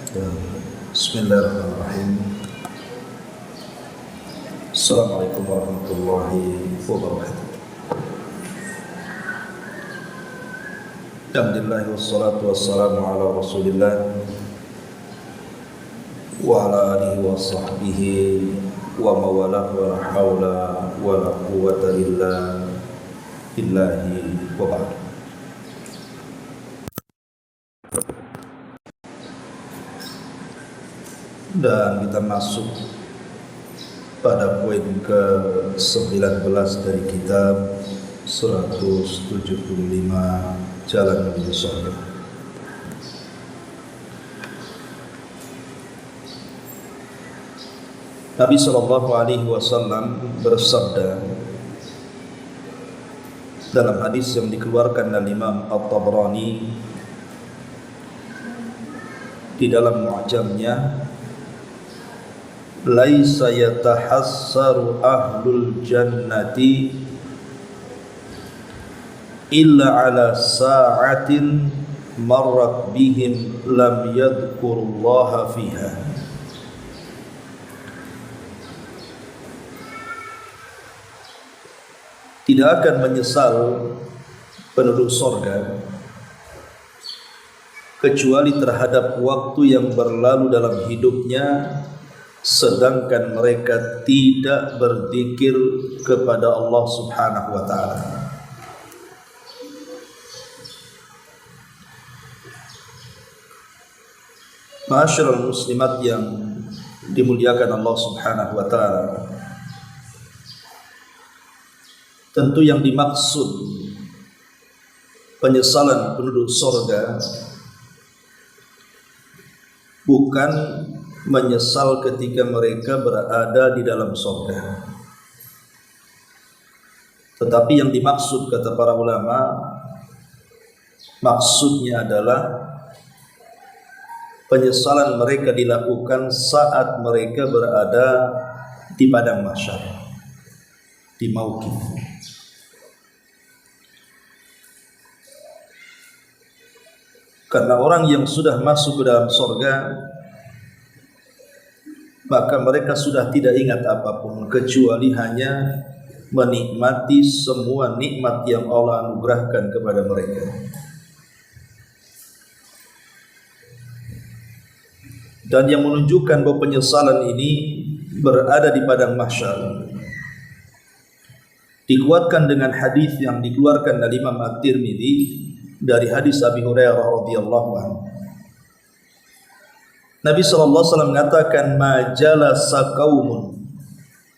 Bismillahirrahmanirrahim. Assalamualaikum warahmatullahi wabarakatuh. Alhamdulillah wassalatu wassalamu ala Rasulillah wa ala alihi wa sahbihi wa mawalah wa la hawla wa la quwwata illa billahi wa ba'd. Dan kita masuk pada poin ke-19 dari kitab 175 Jalan Menuju Surga. Nabi SAW bersabda dalam hadis yang dikeluarkan oleh Imam At-Tabrani di dalam mu'jamnya, laisa yatahassaru ahlul jannati illa ala sa'atin marrat bihim lam yadhkurullaha fiha. Tidak akan menyesal penduduk sorga kecuali terhadap waktu yang berlalu dalam hidupnya sedangkan mereka tidak berzikir kepada Allah Subhanahu wa taala. Ma'asyiral muslimat yang dimuliakan Allah Subhanahu wa taala, tentu yang dimaksud penyesalan penduduk surga bukan menyesal ketika mereka berada di dalam surga, tetapi yang dimaksud, kata para ulama, maksudnya adalah penyesalan mereka dilakukan saat mereka berada di padang mahsyar, di mauqif. Karena orang yang sudah masuk ke dalam surga, maka mereka sudah tidak ingat apapun kecuali hanya menikmati semua nikmat yang Allah anugerahkan kepada mereka. Dan yang menunjukkan bahwa penyesalan ini berada di padang mahsyar dikuatkan dengan hadis yang dikeluarkan dari Imam At-Tirmidzi dari hadis Abi Hurairah radhiyallahu anhu. Nabi SAW mengatakan, ma jalasa qaumun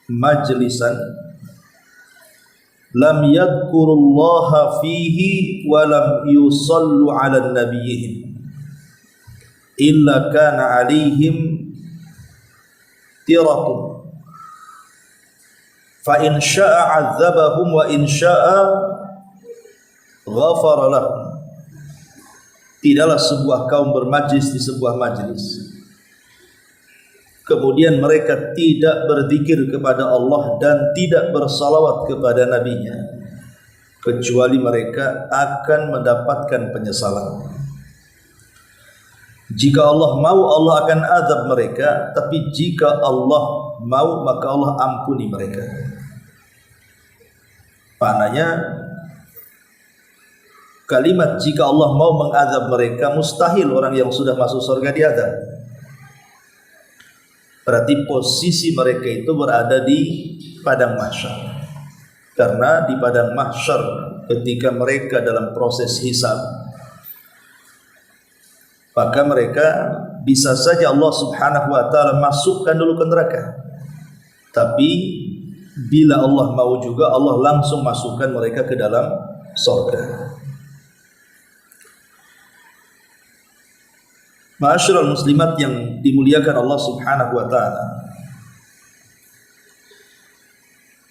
majlisan lam yadhkurullaha fihi wa lam yusallu ala nabiyihim illa kana alaihim tiratun fa in syaa 'adzabahum wa in syaa ghafara lahum. Tidaklah sebuah kaum bermajlis di sebuah majlis, kemudian mereka tidak berzikir kepada Allah dan tidak bersalawat kepada nabinya, kecuali mereka akan mendapatkan penyesalan. Jika Allah mau, Allah akan azab mereka, tapi jika Allah mau, maka Allah ampuni mereka. Maknanya kalimat jika Allah mau mengazab mereka, mustahil orang yang sudah masuk surga diazab. Berarti posisi mereka itu berada di padang mahsyar. Karena di padang mahsyar ketika mereka dalam proses hisab, maka mereka bisa saja Allah Subhanahu wa taala masukkan dulu ke neraka. Tapi bila Allah mau juga, Allah langsung masukkan mereka ke dalam surga. Ma'asyiral muslimat yang dimuliakan Allah Subhanahu wa taala,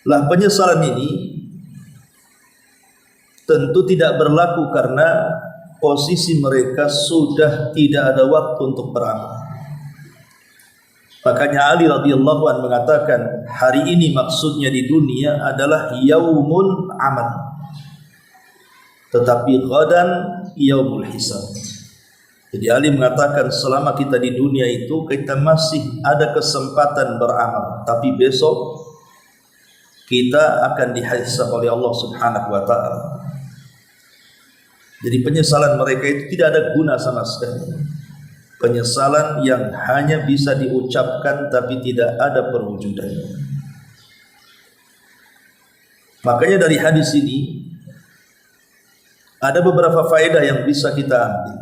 lah penyesalan ini tentu tidak berlaku karena posisi mereka sudah tidak ada waktu untuk beramal. Makanya Ali radhiyallahu anhu mengatakan, hari ini maksudnya di dunia adalah yaumun amal, tetapi ghadan yaumul hisab. Jadi Ali mengatakan selama kita di dunia itu kita masih ada kesempatan beramal, tapi besok kita akan dihisab oleh Allah Subhanahu wa taala. Jadi penyesalan mereka itu tidak ada guna sama sekali. Penyesalan yang hanya bisa diucapkan tapi tidak ada perwujudannya. Makanya dari hadis ini ada beberapa faedah yang bisa kita ambil.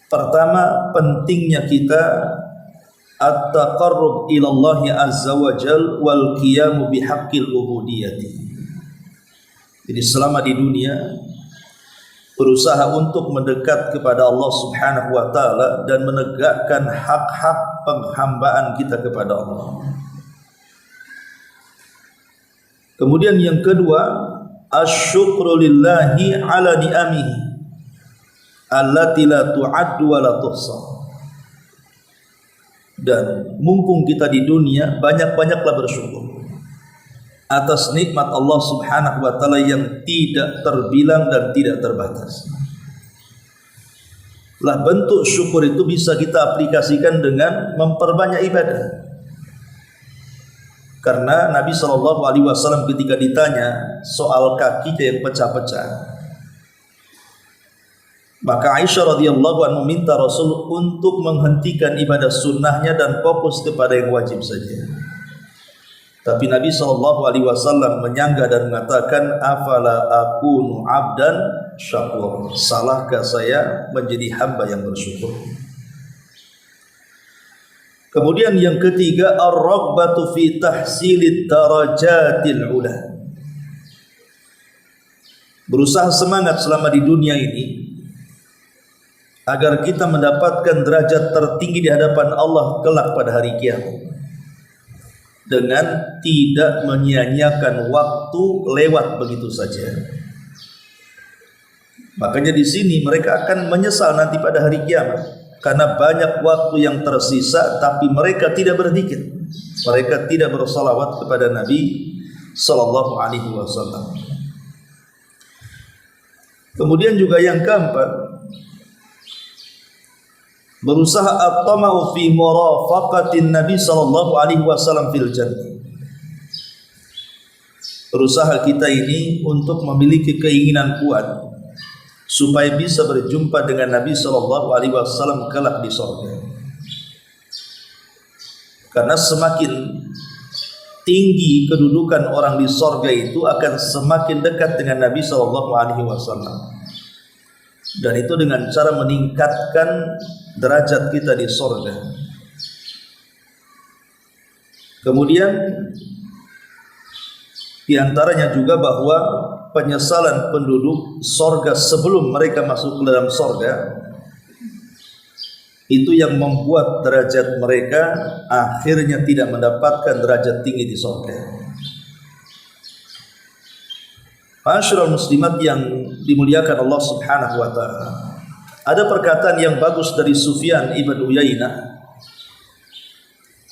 Pertama, pentingnya kita at-taqarrub ila Allah azza wa jal wal qiyamu bihaqqil ubudiyyati. Jadi selama di dunia berusaha untuk mendekat kepada Allah Subhanahu wa taala dan menegakkan hak-hak penghambaan kita kepada Allah. Kemudian yang kedua, asyukru lillahi ala ni'amihi allati la tu'addu wa la tuhsa. Dan mumpung kita di dunia, banyak-banyaklah bersyukur atas nikmat Allah Subhanahu wa taala yang tidak terbilang dan tidak terbatas. Lah bentuk syukur itu bisa kita aplikasikan dengan memperbanyak ibadah. Karena Nabi SAW ketika ditanya soal kakinya yang pecah-pecah, maka Aisyah radhiyallahu anha meminta Rasul untuk menghentikan ibadah sunnahnya dan fokus kepada yang wajib saja. Tapi Nabi SAW menyanggah dan mengatakan, afala akunu abdan syakur. Salahkah saya menjadi hamba yang bersyukur? Kemudian yang ketiga, ar-raghbatu fi tahsilit darajatil ula. Berusaha semangat selama di dunia ini agar kita mendapatkan derajat tertinggi di hadapan Allah kelak pada hari kiamat, dengan tidak menyia-nyiakan waktu lewat begitu saja. Makanya di sini mereka akan menyesal nanti pada hari kiamat, karena banyak waktu yang tersisa tapi mereka tidak berzikir, mereka tidak bersalawat kepada Nabi sallallahu alaihi wasallam. Kemudian juga yang keempat, berusaha at-tama'u fi murafaqatin Nabi sallallahu alaihi wasallam fil jannah. Berusaha kita ini untuk memiliki keinginan kuat supaya bisa berjumpa dengan Nabi sallallahu alaihi wasallam kelak di surga. Karena semakin tinggi kedudukan orang di surga itu akan semakin dekat dengan Nabi sallallahu alaihi wasallam. Dan itu dengan cara meningkatkan derajat kita di surga. Kemudian di antaranya juga bahwa penyesalan penduduk surga sebelum mereka masuk ke dalam surga itu yang membuat derajat mereka akhirnya tidak mendapatkan derajat tinggi di surga. Ma'asyiral muslimat yang dimuliakan Allah Subhanahu wa taala, ada perkataan yang bagus dari Sufyan ibn Uyainah,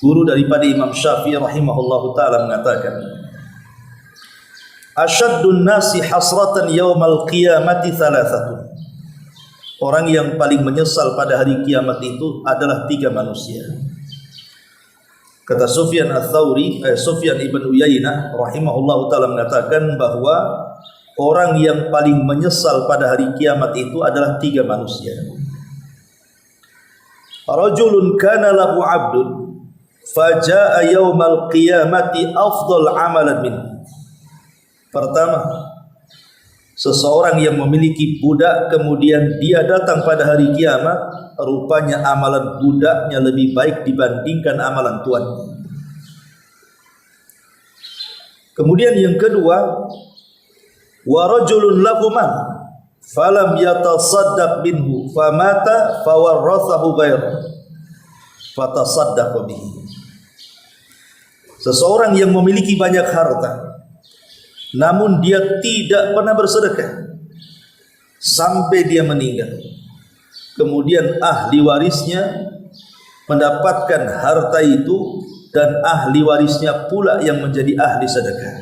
guru daripada Imam Syafi'i rahimahullahu taala, mengatakan, asyaddun nasi hasratan yaumal qiyamati thalathatun. Orang yang paling menyesal pada hari kiamat itu adalah tiga manusia. Kata Sufyan al-Thawri, Sufyan ibn Uyainah rahimahullahu taala mengatakan bahwa orang yang paling menyesal pada hari kiamat itu adalah tiga manusia. Rajulun kana lahu 'abdun faja'a yaumal qiyamati afdal 'amalan min. Pertama, seseorang yang memiliki budak kemudian dia datang pada hari kiamat, rupanya amalan budaknya lebih baik dibandingkan amalan tuannya. Kemudian yang kedua, wa rajulun lahu man falam yatasaddaq minhu famata fawarathahu ghairuhu fatasaddaqa bihi. Seseorang yang memiliki banyak harta namun dia tidak pernah bersedekah sampai dia meninggal, kemudian ahli warisnya mendapatkan harta itu dan ahli warisnya pula yang menjadi ahli sedekah.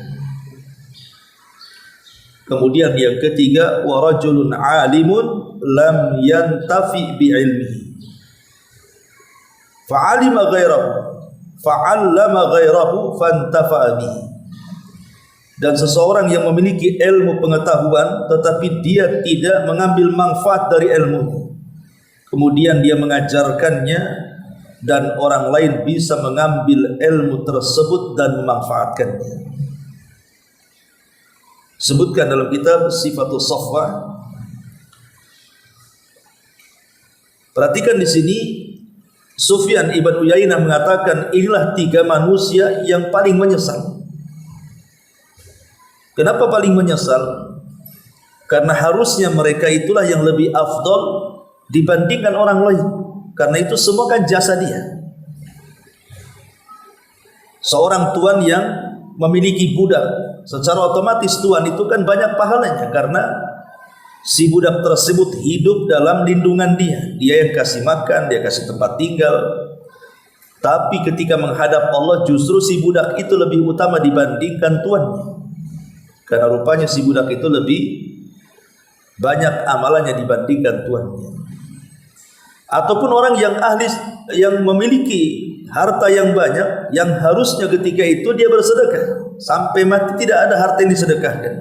Kemudian yang ketiga, wa rajulun alimun lam yantafi bi ilmihi fa'alima ghairahu fa'allama ghairahu fantafa'a bihi. Dan seseorang yang memiliki ilmu pengetahuan tetapi dia tidak mengambil manfaat dari ilmu, kemudian dia mengajarkannya dan orang lain bisa mengambil ilmu tersebut dan memanfaatkannya. Sebutkan dalam kitab Sifatus Safwa. Perhatikan di sini, Sufyan ibn Uyainah mengatakan inilah 3 manusia yang paling menyesal. Kenapa paling menyesal? Karena harusnya mereka itulah yang lebih afdal dibandingkan orang lain. Karena itu semua kan jasa dia. Seorang tuan yang memiliki budak, secara otomatis tuan itu kan banyak pahalanya karena si budak tersebut hidup dalam lindungan dia. Dia yang kasih makan, dia kasih tempat tinggal. Tapi ketika menghadap Allah justru si budak itu lebih utama dibandingkan tuannya. Karena rupanya si budak itu lebih banyak amalannya dibandingkan tuannya. Ataupun orang yang ahli, yang memiliki harta yang banyak, yang harusnya ketika itu dia bersedekah, sampai mati tidak ada harta yang disedekahkan.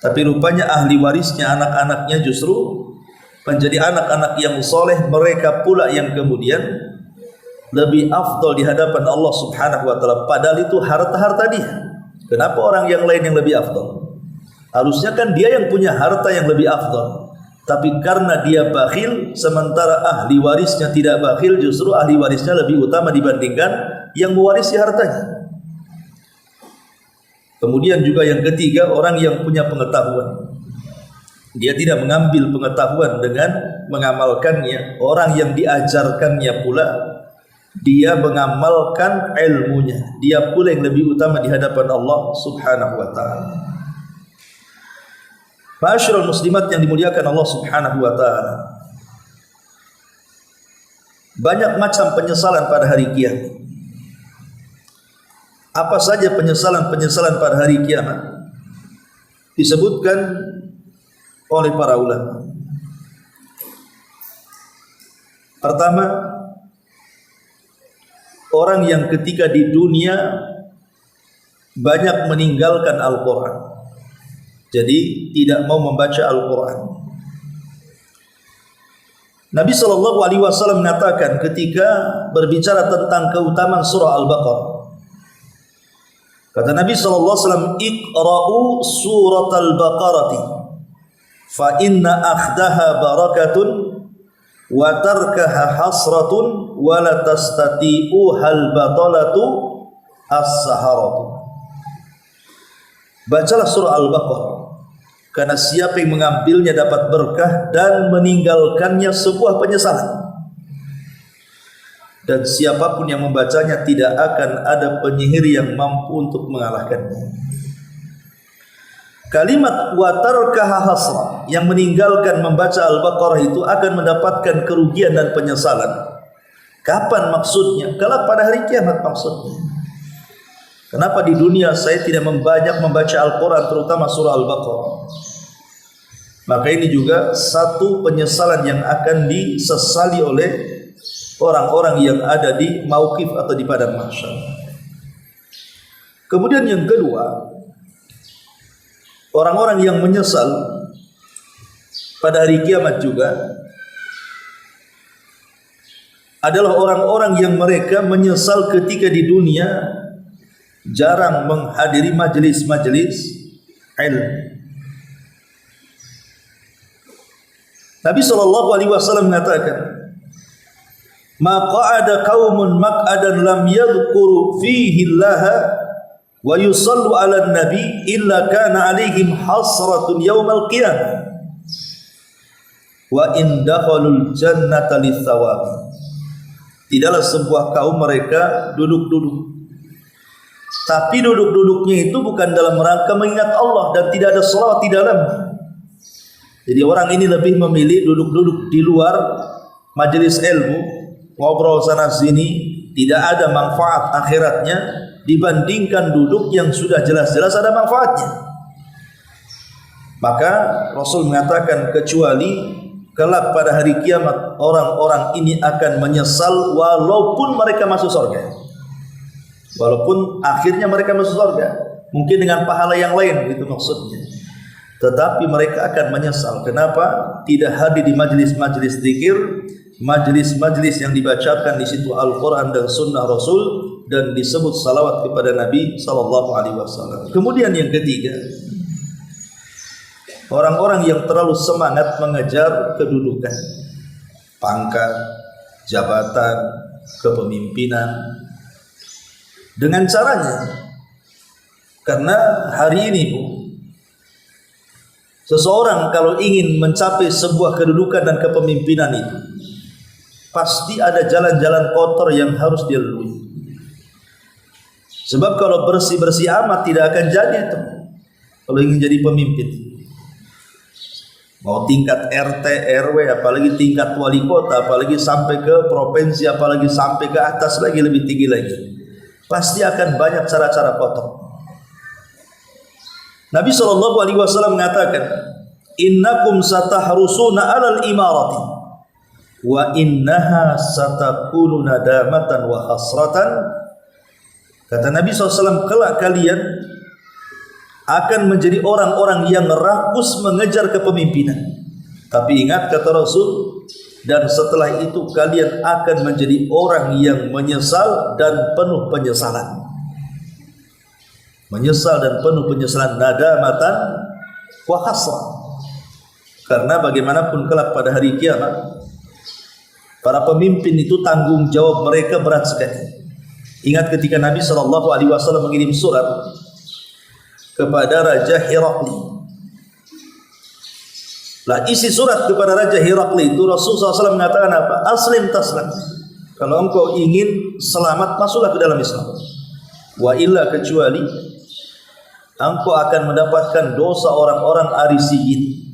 Tapi rupanya ahli warisnya, anak-anaknya justru menjadi anak-anak yang soleh. Mereka pula yang kemudian lebih afdal di hadapan Allah Subhanahu wa ta'ala. Padahal itu harta-harta dia. Kenapa orang yang lain yang lebih afdal? Harusnya kan dia yang punya harta yang lebih afdal. Tapi karena dia bakhil, sementara ahli warisnya tidak bakhil, justru ahli warisnya lebih utama dibandingkan yang mewarisi hartanya. Kemudian juga yang ketiga, orang yang punya pengetahuan. Dia tidak mengambil pengetahuan dengan mengamalkannya. Orang yang diajarkannya pula, dia mengamalkan ilmunya. Dia pula yang lebih utama di hadapan Allah Subhanahu wa ta'ala. Ma'asyiral muslimat yang dimuliakan Allah Subhanahu wa ta'ala, banyak macam penyesalan pada hari kiamat. Apa saja penyesalan-penyesalan pada hari kiamat? Disebutkan oleh para ulama. Pertama, orang yang ketika di dunia banyak meninggalkan Al-Quran, jadi tidak mau membaca Al-Quran. Nabi SAW mengatakan ketika berbicara tentang keutamaan surah Al-Baqarah, kata Nabi SAW, Iqra'u surat Al-Baqarati fa inna akhdaha barakatun wa tarkaha hasratun wa la tastati'uhal batalatu as-saharatu. Bacalah surah Al-Baqarah, karena siapa yang mengambilnya dapat berkah dan meninggalkannya sebuah penyesalan. Dan siapapun yang membacanya tidak akan ada penyihir yang mampu untuk mengalahkannya. Kalimat wa tarkaha hasra, yang meninggalkan membaca Al-Baqarah itu akan mendapatkan kerugian dan penyesalan. Kapan maksudnya? Kelak pada hari kiamat maksudnya. Kenapa di dunia saya tidak banyak membaca Al-Quran, terutama surah Al-Baqarah? Maka ini juga satu penyesalan yang akan disesali oleh orang-orang yang ada di mauqif atau di padang mahsyar. Kemudian yang kedua, orang-orang yang menyesal pada hari kiamat juga adalah orang-orang yang mereka menyesal ketika di dunia jarang menghadiri majelis-majelis ilmu. Nabi SAW mengatakan, ma qa'ada qaumun maq'adan lam yadhkuru fihi Allah wa yusallu 'ala an-nabi illa kana 'alaihim hasratun yaumal qiyamah wa in dakhalul jannata lis-sawab. Tidaklah sebuah kaum mereka duduk-duduk, tapi duduk-duduknya itu bukan dalam rangka mengingat Allah dan tidak ada salawat di dalamnya. Jadi orang ini lebih memilih duduk-duduk di luar majelis ilmu, ngobrol sana sini, tidak ada manfaat akhiratnya dibandingkan duduk yang sudah jelas-jelas ada manfaatnya. Maka Rasul mengatakan kecuali kelak pada hari kiamat orang-orang ini akan menyesal walaupun mereka masuk surga. Walaupun akhirnya mereka masuk surga, mungkin dengan pahala yang lain, itu maksudnya. Tetapi mereka akan menyesal. Kenapa? Tidak hadir di majlis-majlis zikir, majlis-majlis yang dibacakan di situ Al-Quran dan Sunnah Rasul, dan disebut salawat kepada Nabi Sallallahu Alaihi Wasallam. Kemudian yang ketiga, orang-orang yang terlalu semangat mengejar kedudukan, pangkat, jabatan, kepemimpinan, dengan caranya, karena hari ini seseorang kalau ingin mencapai sebuah kedudukan dan kepemimpinan itu, pasti ada jalan-jalan kotor yang harus dia lalui. Sebab kalau bersih-bersih amat tidak akan jadi itu. Kalau ingin jadi pemimpin, mau tingkat RT, RW, apalagi tingkat wali kota, apalagi sampai ke provinsi, apalagi sampai ke atas lagi, lebih tinggi lagi, pasti akan banyak cara-cara kotor. Nabi SAW mengatakan, innakum satahrusuna alal imarati wa innaha satakunu nadamatan wa hasratan. Kata Nabi SAW, kelak kalian akan menjadi orang-orang yang rakus mengejar kepemimpinan. Tapi ingat kata Rasul, dan setelah itu kalian akan menjadi orang yang menyesal dan penuh penyesalan. Menyesal dan penuh penyesalan, nadamatan wa hasrah. Karena bagaimanapun kelak pada hari kiamat, para pemimpin itu tanggung jawab mereka berat sekali. Ingat ketika Nabi SAW mengirim surat kepada Raja Herakli. Lah isi surat kepada Raja Herakli itu Rasulullah SAW mengatakan apa? Aslim taslam. Kalau engkau ingin selamat, masuklah ke dalam Islam. Wa illa, kecuali engkau akan mendapatkan dosa orang-orang Arisiyin.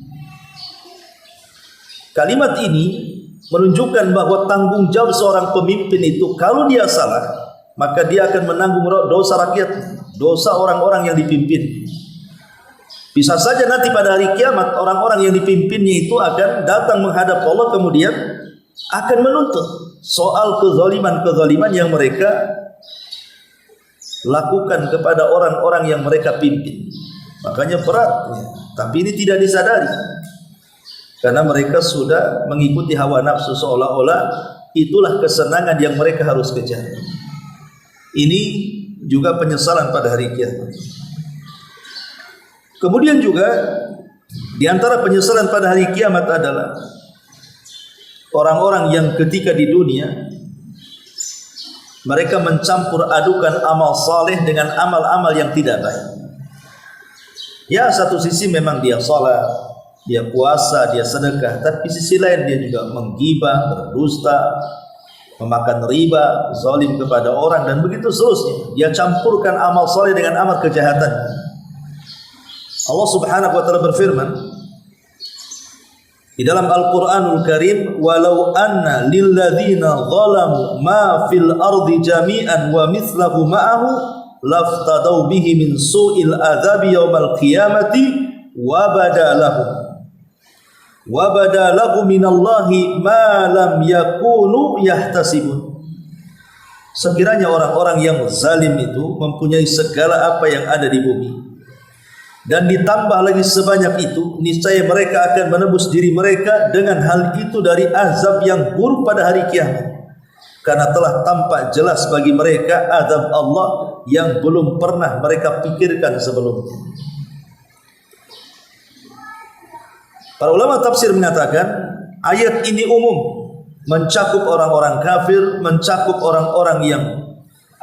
Kalimat ini menunjukkan bahwa tanggung jawab seorang pemimpin itu, kalau dia salah, maka dia akan menanggung dosa rakyat, dosa orang-orang yang dipimpin. Bisa saja nanti pada hari kiamat orang-orang yang dipimpinnya itu akan datang menghadap Allah, kemudian akan menuntut soal kezaliman-kezaliman yang mereka lakukan kepada orang-orang yang mereka pimpin. Makanya beratnya. Tapi ini tidak disadari, karena mereka sudah mengikuti hawa nafsu, seolah-olah itulah kesenangan yang mereka harus kejar. Ini juga penyesalan pada hari kiamat. Kemudian juga di antara penyesalan pada hari kiamat adalah orang-orang yang ketika di dunia mereka mencampur adukan amal saleh dengan amal-amal yang tidak baik. Ya, satu sisi memang dia salat, dia puasa, dia sedekah, tapi sisi lain dia juga menggibah, berdusta, memakan riba, zalim kepada orang, dan begitu seterusnya. Dia campurkan amal saleh dengan amal kejahatan. Allah Subhanahu wa taala berfirman di dalam Al-Qur'anul Karim, walau anna lilladzina zalamu ma fil ardi jami'an wa mithlahu ma'ahu laftadau bihi min su'il adzabi yaumal qiyamati wa badalahu minallahi ma lam yakunu yahtasibun. Sekiranya orang-orang yang zalim itu mempunyai segala apa yang ada di bumi, dan ditambah lagi sebanyak itu, niscaya mereka akan menebus diri mereka dengan hal itu dari azab yang buruk pada hari kiamat, karena telah tampak jelas bagi mereka azab Allah yang belum pernah mereka pikirkan sebelumnya. Para ulama tafsir mengatakan ayat ini umum, mencakup orang-orang kafir, mencakup orang-orang yang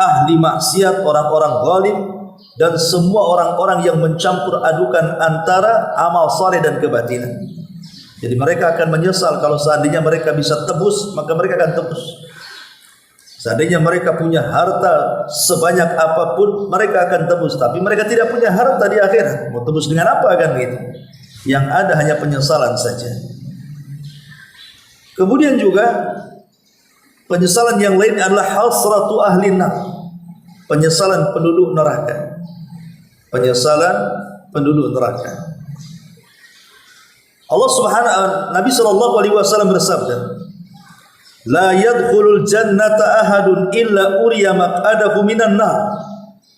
ahli maksiat, orang-orang zalim, dan semua orang-orang yang mencampur adukan antara amal saleh dan kebatilan. Jadi mereka akan menyesal kalau seandainya mereka bisa tebus, maka mereka akan tebus. Seandainya mereka punya harta sebanyak apapun, mereka akan tebus. Tapi mereka tidak punya harta di akhirat, mau tebus dengan apa kan gitu? Yang ada hanya penyesalan saja. Kemudian juga penyesalan yang lain adalah hasratu ahli nar, penyesalan penduduk neraka. Penyesalan penduduk neraka. Nabi sallallahu alaihi wasallam bersabda, "La yadkhulul jannata ahadun illa uriya maq'adahu minan nar.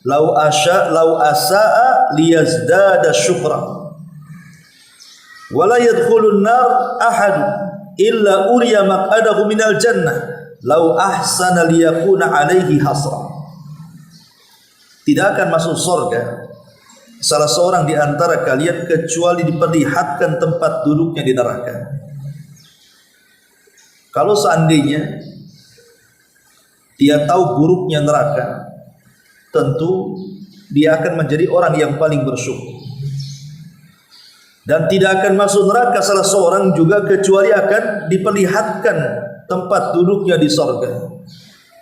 Law asa'a liyazdada syukra. Wa la yadkhulun nar ahadun illa uriya maq'adahu minal jannah. Law ahsana liyakuna alaihi hasra." Tidak akan masuk surga salah seorang di antara kalian kecuali diperlihatkan tempat duduknya di neraka. Kalau seandainya dia tahu buruknya neraka, tentu dia akan menjadi orang yang paling bersyukur. Dan tidak akan masuk neraka salah seorang juga kecuali akan diperlihatkan tempat duduknya di surga.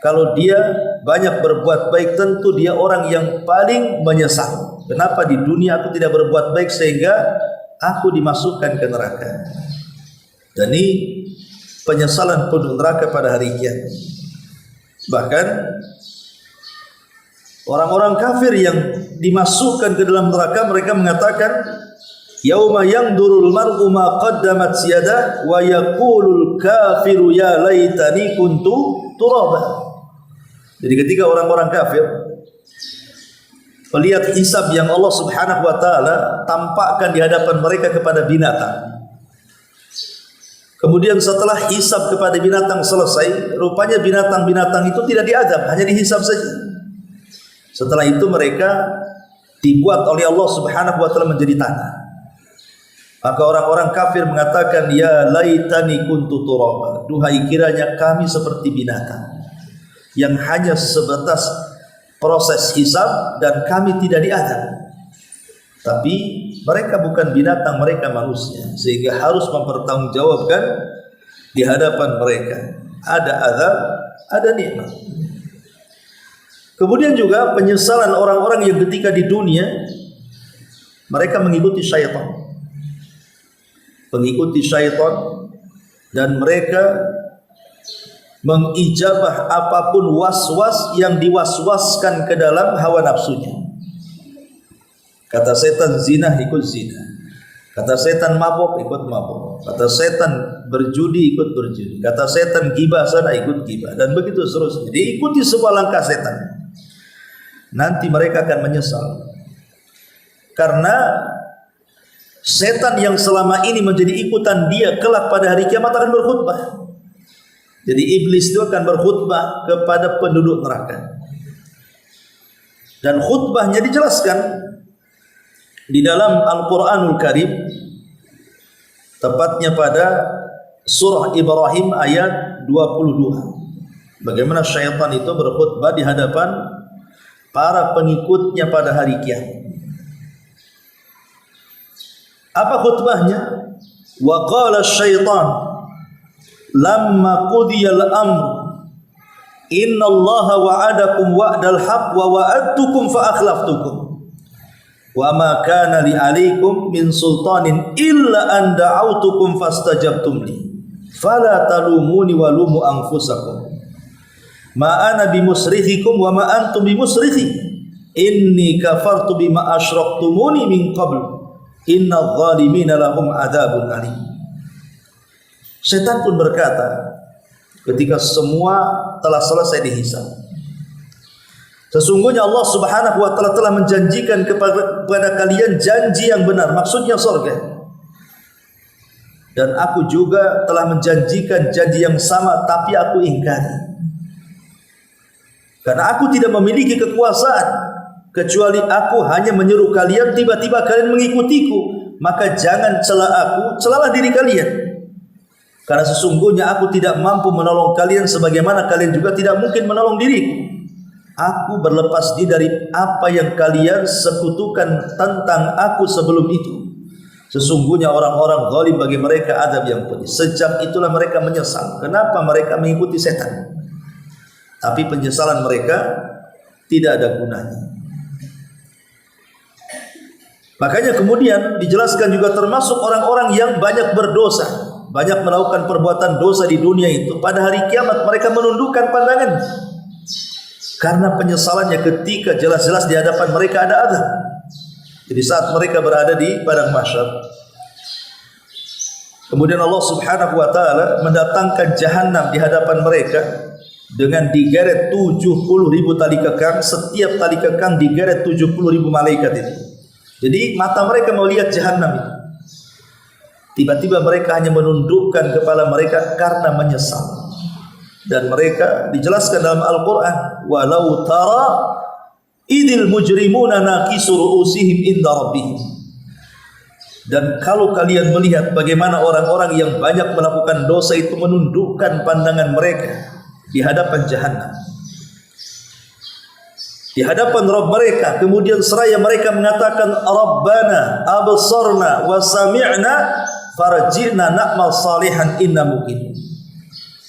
Kalau dia banyak berbuat baik, tentu dia orang yang paling menyesal. Kenapa di dunia aku tidak berbuat baik sehingga aku dimasukkan ke neraka? Dan ini penyesalan penduduk neraka pada hari kiamat. Bahkan orang-orang kafir yang dimasukkan ke dalam neraka, mereka mengatakan, "Yauma yanzurul mar'u ma qaddamat yadah wa yaqulul kafiru ya laitani kuntu turaba." Jadi ketika orang-orang kafir melihat hisab yang Allah Subhanahu wa taala tampakkan di hadapan mereka kepada binatang. Kemudian setelah hisab kepada binatang selesai, rupanya binatang-binatang itu tidak diazab, hanya dihisab saja. Setelah itu mereka dibuat oleh Allah Subhanahu wa taala menjadi tanah. Maka orang-orang kafir mengatakan, "Ya laitani kuntu turaba." Duhai kiranya kami seperti binatang yang hanya sebatas proses hisab dan kami tidak diazab. Tapi mereka bukan binatang, mereka manusia, sehingga harus mempertanggungjawabkan di hadapan mereka. Ada azab, ada nikmat. Kemudian juga penyesalan orang-orang yang ketika di dunia mereka mengikuti syaitan. Mengikuti syaitan dan mereka mengijabah apapun was-was yang diwaswaskan ke dalam hawa nafsunya. Kata setan zina, ikut zina. Kata setan mabuk, ikut mabuk. Kata setan berjudi, ikut berjudi. Kata setan gibah sana, ikut gibah. Dan begitu seterusnya. Diikuti semua langkah setan. Nanti mereka akan menyesal. Karena setan yang selama ini menjadi ikutan dia kelak pada hari kiamat akan berkhutbah. Jadi iblis itu akan berkhutbah kepada penduduk neraka. Dan khutbahnya dijelaskan di dalam Al-Quranul Karim, tepatnya pada surah Ibrahim ayat 22. Bagaimana syaitan itu berkhutbah di hadapan para pengikutnya pada hari kiamat. Apa khutbahnya? Wa qala syaitan lamma qudiyal amr innallaha wa'adakum wa'dal haqq wa wa'adtukum fa akhlaftukum wa ma kana li alaikum min sultanin illa an da'autukum fastajabtum li fala talumuni wa lumu anfusakum ma ana bimusrikhikum wa ma antum bimusrikhi inni kafartu bima asyraktumuni min qabl innadh dhalimina lahum adzabun alim. Setan pun berkata ketika semua telah selesai dihisab, sesungguhnya Allah Subhanahu wa taala telah menjanjikan kepada kalian janji yang benar, maksudnya surga. Dan aku juga telah menjanjikan janji yang sama, tapi aku ingkari. Karena aku tidak memiliki kekuasaan, kecuali aku hanya menyuruh kalian, tiba-tiba kalian mengikutiku. Maka jangan cela aku, celalah diri kalian. Karena sesungguhnya aku tidak mampu menolong kalian sebagaimana kalian juga tidak mungkin menolong diriku. Aku berlepas diri dari apa yang kalian sekutukan tentang aku sebelum itu. Sesungguhnya orang-orang zalim bagi mereka azab yang pedih. Sejak itulah mereka menyesal. Kenapa mereka mengikuti setan? Tapi penyesalan mereka tidak ada gunanya. Makanya kemudian dijelaskan juga termasuk orang-orang yang banyak berdosa, banyak melakukan perbuatan dosa di dunia itu, pada hari kiamat mereka menundukkan pandangan karena penyesalannya ketika jelas-jelas di hadapan mereka ada azab. Jadi saat mereka berada di padang mahsyar, Kemudian Allah Subhanahu wa taala mendatangkan jahanam di hadapan mereka dengan digeret 70.000 tali kekang. Setiap tali kekang digeret 70.000 malaikat itu. Jadi mata mereka melihat jahanam itu. Tiba-tiba mereka hanya menundukkan kepala mereka karena menyesal. Dan mereka dijelaskan dalam Al-Quran, walau tara idil mujrimuna naqisu ru'usihim inda rabbihim. Dan kalau kalian melihat bagaimana orang-orang yang banyak melakukan dosa itu menundukkan pandangan mereka di hadapan jahanam, di hadapan Rabb mereka, kemudian seraya mereka mengatakan, Rabbana absarna wa sami'na farji'na na'mal salihan inna muqin.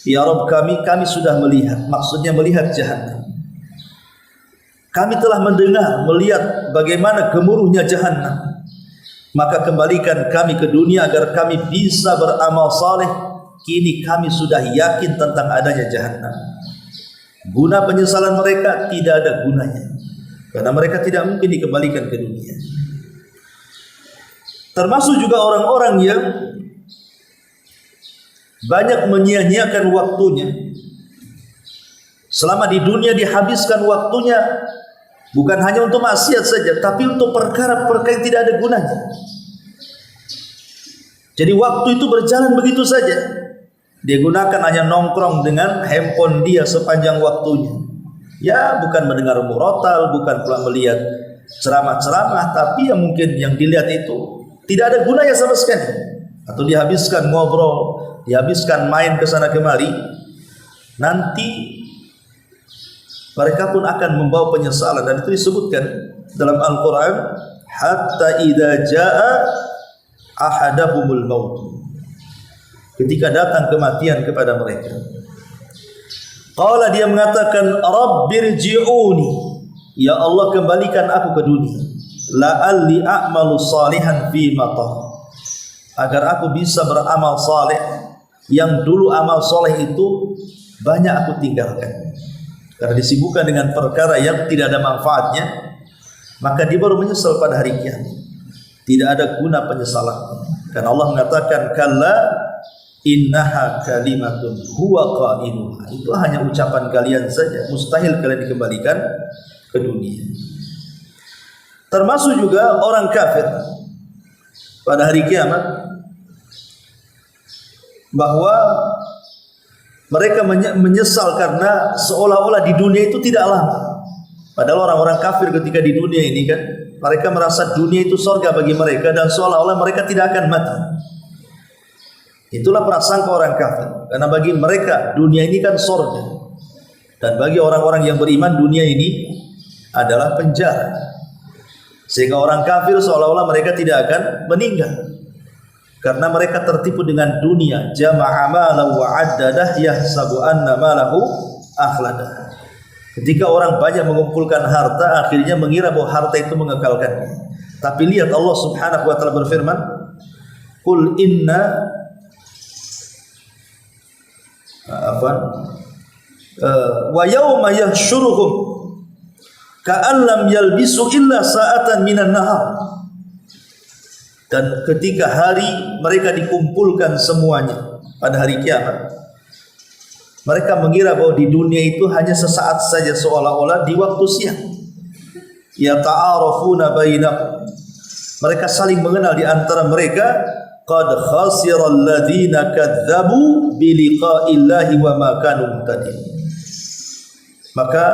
Ya Rabb kami sudah melihat, maksudnya melihat jahanam. Kami telah mendengar, melihat bagaimana gemuruhnya jahanam. Maka kembalikan kami ke dunia agar kami bisa beramal saleh. Kini kami sudah yakin tentang adanya jahanam. Guna penyesalan mereka tidak ada gunanya, karena mereka tidak mungkin dikembalikan ke dunia. Termasuk juga orang-orang yang banyak menyia-nyiakan waktunya. Selama di dunia dihabiskan waktunya bukan hanya untuk maksiat saja, tapi untuk perkara-perkara yang tidak ada gunanya. Jadi waktu itu berjalan begitu saja. Dia gunakan hanya nongkrong dengan handphone dia sepanjang waktunya. Ya, bukan mendengar murotal, bukan pula melihat ceramah-ceramah, tapi yang mungkin yang dilihat itu tidak ada gunanya sama sekali. Atau dihabiskan ngobrol, dihabiskan main ke sana kemari. Nanti mereka pun akan membawa penyesalan, dan itu disebutkan dalam Al-Quran, hatta idza jaa ahadahumul maut, ketika datang kematian kepada mereka. Qala, dia mengatakan, Rabbirji'uni, ya Allah kembalikan aku ke dunia, la'alli a'malu salihan fi mata, agar aku bisa beramal saleh yang dulu amal saleh itu banyak aku tinggalkan. Karena disibukkan dengan perkara yang tidak ada manfaatnya, maka dia baru menyesal pada hari kiamat. Tidak ada guna penyesalan. Karena Allah mengatakan, kalla innaha kalimatun huwa qailuha. Itu hanya ucapan kalian saja, mustahil kalian dikembalikan ke dunia. Termasuk juga orang kafir pada hari kiamat, bahwa mereka menyesal karena seolah-olah di dunia itu tidak lama. Padahal orang-orang kafir ketika di dunia ini kan, mereka merasa dunia itu surga bagi mereka, dan seolah-olah mereka tidak akan mati. Itulah prasangka orang kafir, karena bagi mereka dunia ini kan surga, dan bagi orang-orang yang beriman dunia ini adalah penjara. Sehingga orang kafir seolah-olah mereka tidak akan meninggal, karena mereka tertipu dengan dunia. Jama'a malahu wa addadah yahsabu anna malahu akhladah. Ketika orang banyak mengumpulkan harta, akhirnya mengira bahwa harta itu mengekalkannya. Tapi lihat Allah Subhanahu wa taala berfirman, qul inna wa yauma yahsyuruhum ka'an lam yalbisu illa sa'atan minan nahar. Dan ketika hari mereka dikumpulkan semuanya pada hari kiamat, mereka mengira bahwa di dunia itu hanya sesaat saja, seolah-olah di waktu siang. Ya ta'arafuna bainahum, mereka saling mengenal di antara mereka. Qad khasiral ladzina kadzdzabu bi liqa'illahi wa ma kanu muhtadin. Maka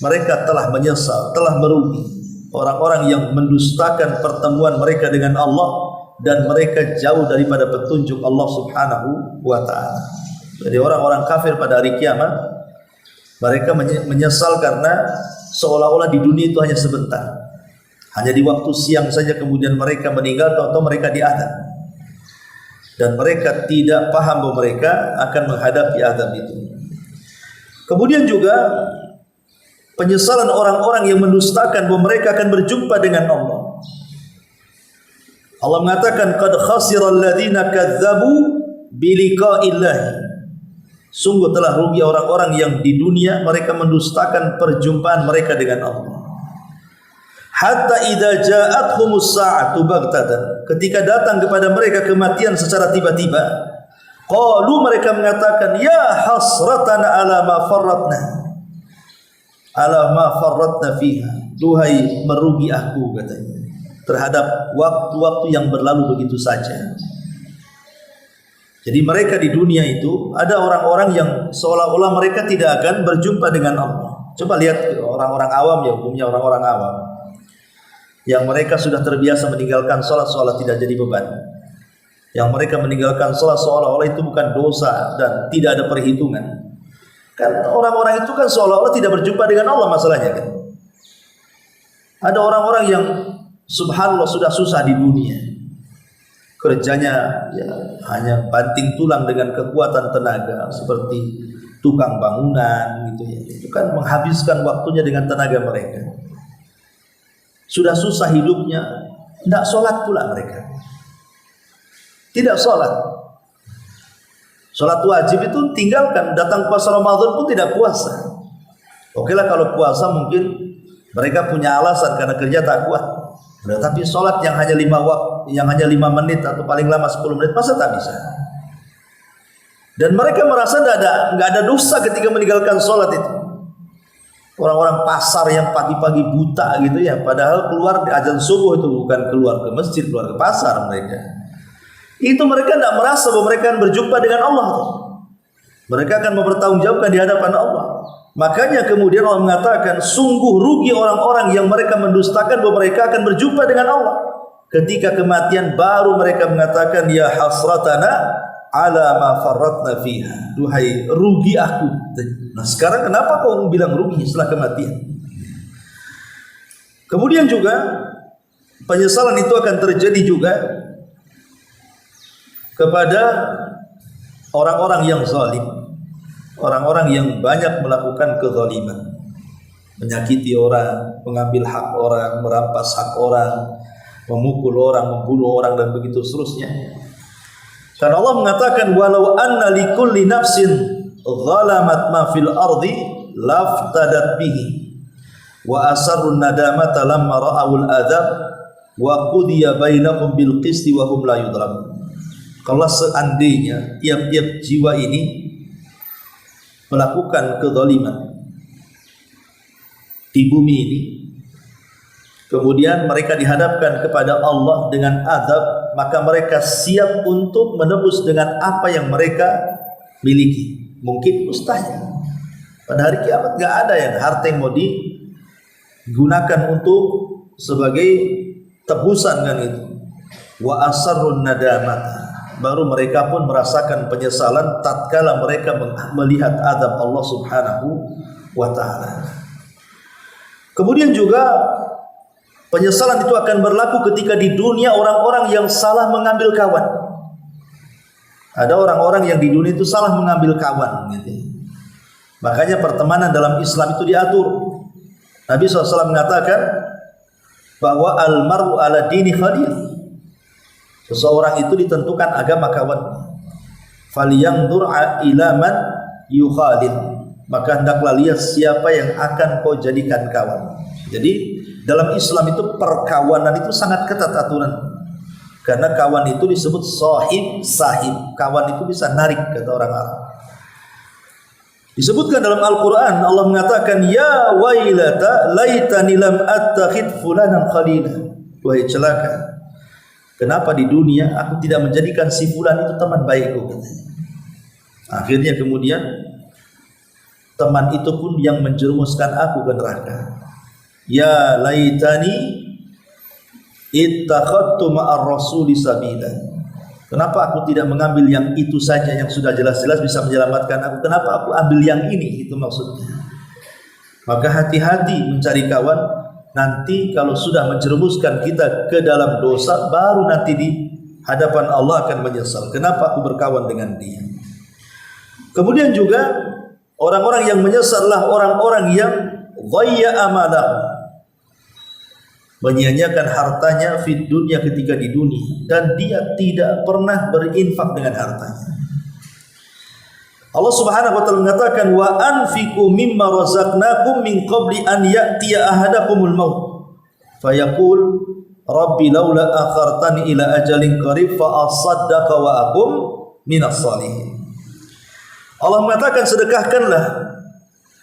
mereka telah menyesal, telah merugi, orang-orang yang mendustakan pertemuan mereka dengan Allah, dan mereka jauh daripada petunjuk Allah Subhanahu wa taala. Jadi orang-orang kafir pada hari kiamat, mereka menyesal karena seolah-olah di dunia itu hanya sebentar, hanya di waktu siang saja, kemudian mereka meninggal atau mereka diadab, dan mereka tidak paham bahwa mereka akan menghadapi azab itu. Kemudian juga penyesalan orang-orang yang mendustakan bahwa mereka akan berjumpa dengan Allah. Allah mengatakan, qad khasiral ladzina kadzdzabu bi liqa'illahi. Sungguh telah rugi orang-orang yang di dunia mereka mendustakan perjumpaan mereka dengan Allah. hatta idza ja'athumus sa'atu baghtatan, ketika datang kepada mereka kematian secara tiba-tiba, qalu, mereka mengatakan, ya hasratana ala ma farratna fiha, duhai merugi aku, katanya, terhadap waktu-waktu yang berlalu begitu saja. Jadi mereka di dunia itu ada orang-orang yang seolah-olah mereka tidak akan berjumpa dengan Allah. Coba lihat orang-orang awam, ya, hukumnya orang-orang awam yang mereka sudah terbiasa meninggalkan sholat seolah tidak jadi beban, yang mereka meninggalkan sholat seolah-olah itu bukan dosa dan tidak ada perhitungan. Kan orang-orang itu kan seolah-olah tidak berjumpa dengan Allah masalahnya kan. Ada orang-orang yang subhanallah sudah susah di dunia, kerjanya ya hanya banting tulang dengan kekuatan tenaga, seperti tukang bangunan gitu ya. Itu kan menghabiskan waktunya dengan tenaga mereka. Sudah susah hidupnya, tidak sholat pula mereka. Tidak sholat. Sholat wajib itu tinggalkan, datang puasa Ramadan pun tidak puasa. Oke lah kalau puasa mungkin mereka punya alasan karena kerja tak kuat. Nah, tapi sholat yang hanya 5 menit atau paling lama 10 menit masa tak bisa. Dan mereka merasa nggak ada dosa ketika meninggalkan sholat itu. Orang-orang pasar yang pagi-pagi buta gitu ya, padahal keluar di azan subuh itu bukan keluar ke masjid, keluar ke pasar mereka. Itu mereka tidak merasa bahwa mereka akan berjumpa dengan Allah. Mereka akan mempertanggungjawabkan di hadapan Allah. Makanya kemudian Allah mengatakan, sungguh rugi orang-orang yang mereka mendustakan bahwa mereka akan berjumpa dengan Allah. Ketika kematian baru mereka mengatakan, ya hasratana ala ma farratna fiha, duhai rugi aku. Nah sekarang kenapa kau bilang rugi setelah kematian? Kemudian juga penyesalan itu akan terjadi juga kepada orang-orang yang zalim, orang-orang yang banyak melakukan kezaliman, menyakiti orang, mengambil hak orang, merampas hak orang, memukul orang, membunuh orang, dan begitu seterusnya. Karena Allah mengatakan, walau anna likulli nafsin zalamat ma fil ardi laftadat bihi wa asarrun nadamata lamma ra'awul adzab wa qudiya bainahum bil qisti wa hum la yudlamun. Kalau seandainya tiap-tiap jiwa ini melakukan kezaliman di bumi ini, kemudian mereka dihadapkan kepada Allah dengan azab, maka mereka siap untuk menebus dengan apa yang mereka miliki. Mungkin mustahil. Pada hari kiamat nggak ada yang harta yang mau digunakan untuk sebagai tebusan kan itu. Wa asarrun nadamata. Baru mereka pun merasakan penyesalan tatkala mereka melihat azab Allah Subhanahu wa taala. Kemudian juga penyesalan itu akan berlaku ketika di dunia orang-orang yang salah mengambil kawan. Ada orang-orang yang di dunia itu salah mengambil kawan gitu. Makanya pertemanan dalam Islam itu diatur. Nabi SAW mengatakan bahwa al-mar'u ala dini khalil. Seseorang itu ditentukan agama kawan. Falyanzur ila man yukhalil. Maka hendaklah lihat siapa yang akan kau jadikan kawan. Jadi dalam Islam itu perkawanan itu sangat ketat aturan. Karena kawan itu disebut sahib. Kawan itu bisa narik, kata orang Arab. Disebutkan dalam Al-Quran, Allah mengatakan, ya wailata laitani lam attakhid fulanan khalila. Wahai celaka, kenapa di dunia aku tidak menjadikan si fulan itu teman baikku, katanya. Akhirnya kemudian teman itu pun yang menjerumuskan aku ke neraka. Ya laitani ittakhadtu ma'ar rasuli sabila. Kenapa aku tidak mengambil yang itu saja yang sudah jelas-jelas bisa menyelamatkan aku? Kenapa aku ambil yang ini? Itu maksudnya. Maka hati-hati mencari kawan. Nanti kalau sudah menjerumuskan kita ke dalam dosa, baru nanti di hadapan Allah akan menyesal. Kenapa aku berkawan dengan dia? Kemudian juga orang-orang yang menyesallah orang-orang yang dhayya amalah, menyia-nyiakan hartanya di dunia ketika di dunia, dan dia tidak pernah berinfak dengan hartanya. Allah Subhanahu wa taala mengatakan, wa anfiqu mimma razaqnakum min qabli an ya'tiya ahadakumul maut. fayaqul rabbi laula akhartani ila ajalin qarib fa asaddaqa wa aqum minas salihin. Allah mengatakan, sedekahkanlah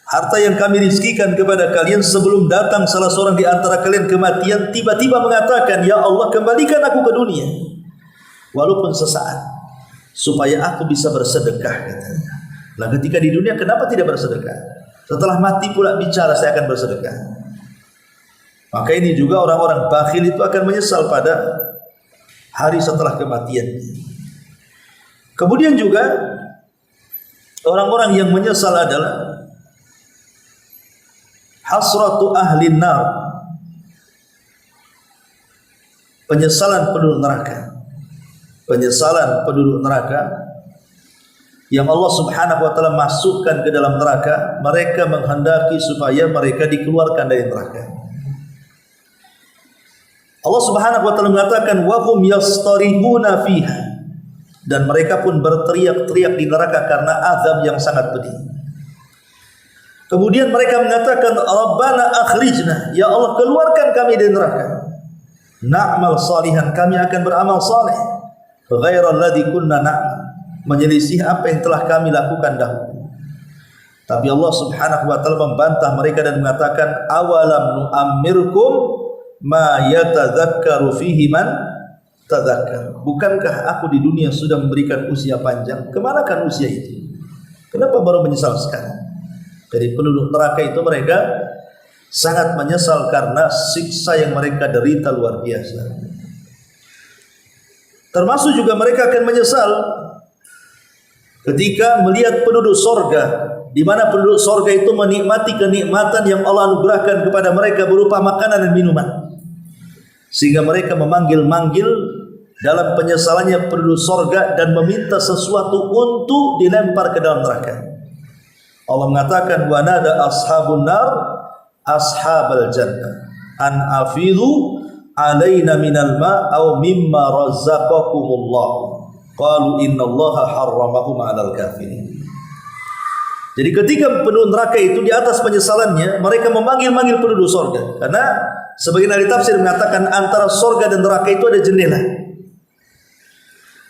harta yang kami rizkikan kepada kalian sebelum datang salah seorang di antara kalian kematian, tiba-tiba mengatakan, ya Allah, kembalikan aku ke dunia walaupun sesaat supaya aku bisa bersedekah, katanya. Nah, ketika di dunia kenapa tidak bersedekah? Setelah mati pula bicara saya akan bersedekah. Maka ini juga orang-orang bakhil itu akan menyesal pada hari setelah kematian. Kemudian juga orang-orang yang menyesal adalah hasratu ahlin nar, penyesalan penduduk neraka. Penyesalan penduduk neraka yang Allah Subhanahu wa taala masukkan ke dalam neraka, mereka menghendaki supaya mereka dikeluarkan dari neraka. Allah Subhanahu wa taala mengatakan wa hum yastarihuna fiha, dan mereka pun berteriak-teriak di neraka karena azab yang sangat pedih. Kemudian mereka mengatakan, Rabbana akhrijna, ya Allah, keluarkan kami dari neraka. Na'mal salihan, kami akan beramal saleh, ghairal ladzi kunna na'mal, menyelisih apa yang telah kami lakukan dahulu. Tapi Allah Subhanahu wa taala membantah mereka dan mengatakan, awalam nu'ammirkum ma yatadzakkaru fihi man tadzakkar. Bukankah aku di dunia sudah memberikan usia panjang? Kemanakan usia itu? Kenapa baru menyesal sekarang? Jadi penduduk neraka itu mereka sangat menyesal karena siksa yang mereka derita luar biasa. Termasuk juga mereka akan menyesal ketika melihat penduduk sorga, di mana penduduk sorga itu menikmati kenikmatan yang Allah anugerahkan kepada mereka berupa makanan dan minuman, sehingga mereka memanggil-manggil dalam penyesalannya penduduk sorga dan meminta sesuatu untuk dilempar ke dalam neraka. Allah mengatakan, wa nada ashabun nar ashabal jannah an afidhu alaina minal ma aw mimma razaqakumullah qalu innallaha harramahu 'alal kafirin. Jadi ketika penduduk neraka itu di atas penyesalannya, mereka memanggil-manggil penduduk surga, karena sebagian ahli tafsir mengatakan antara surga dan neraka itu ada jendela,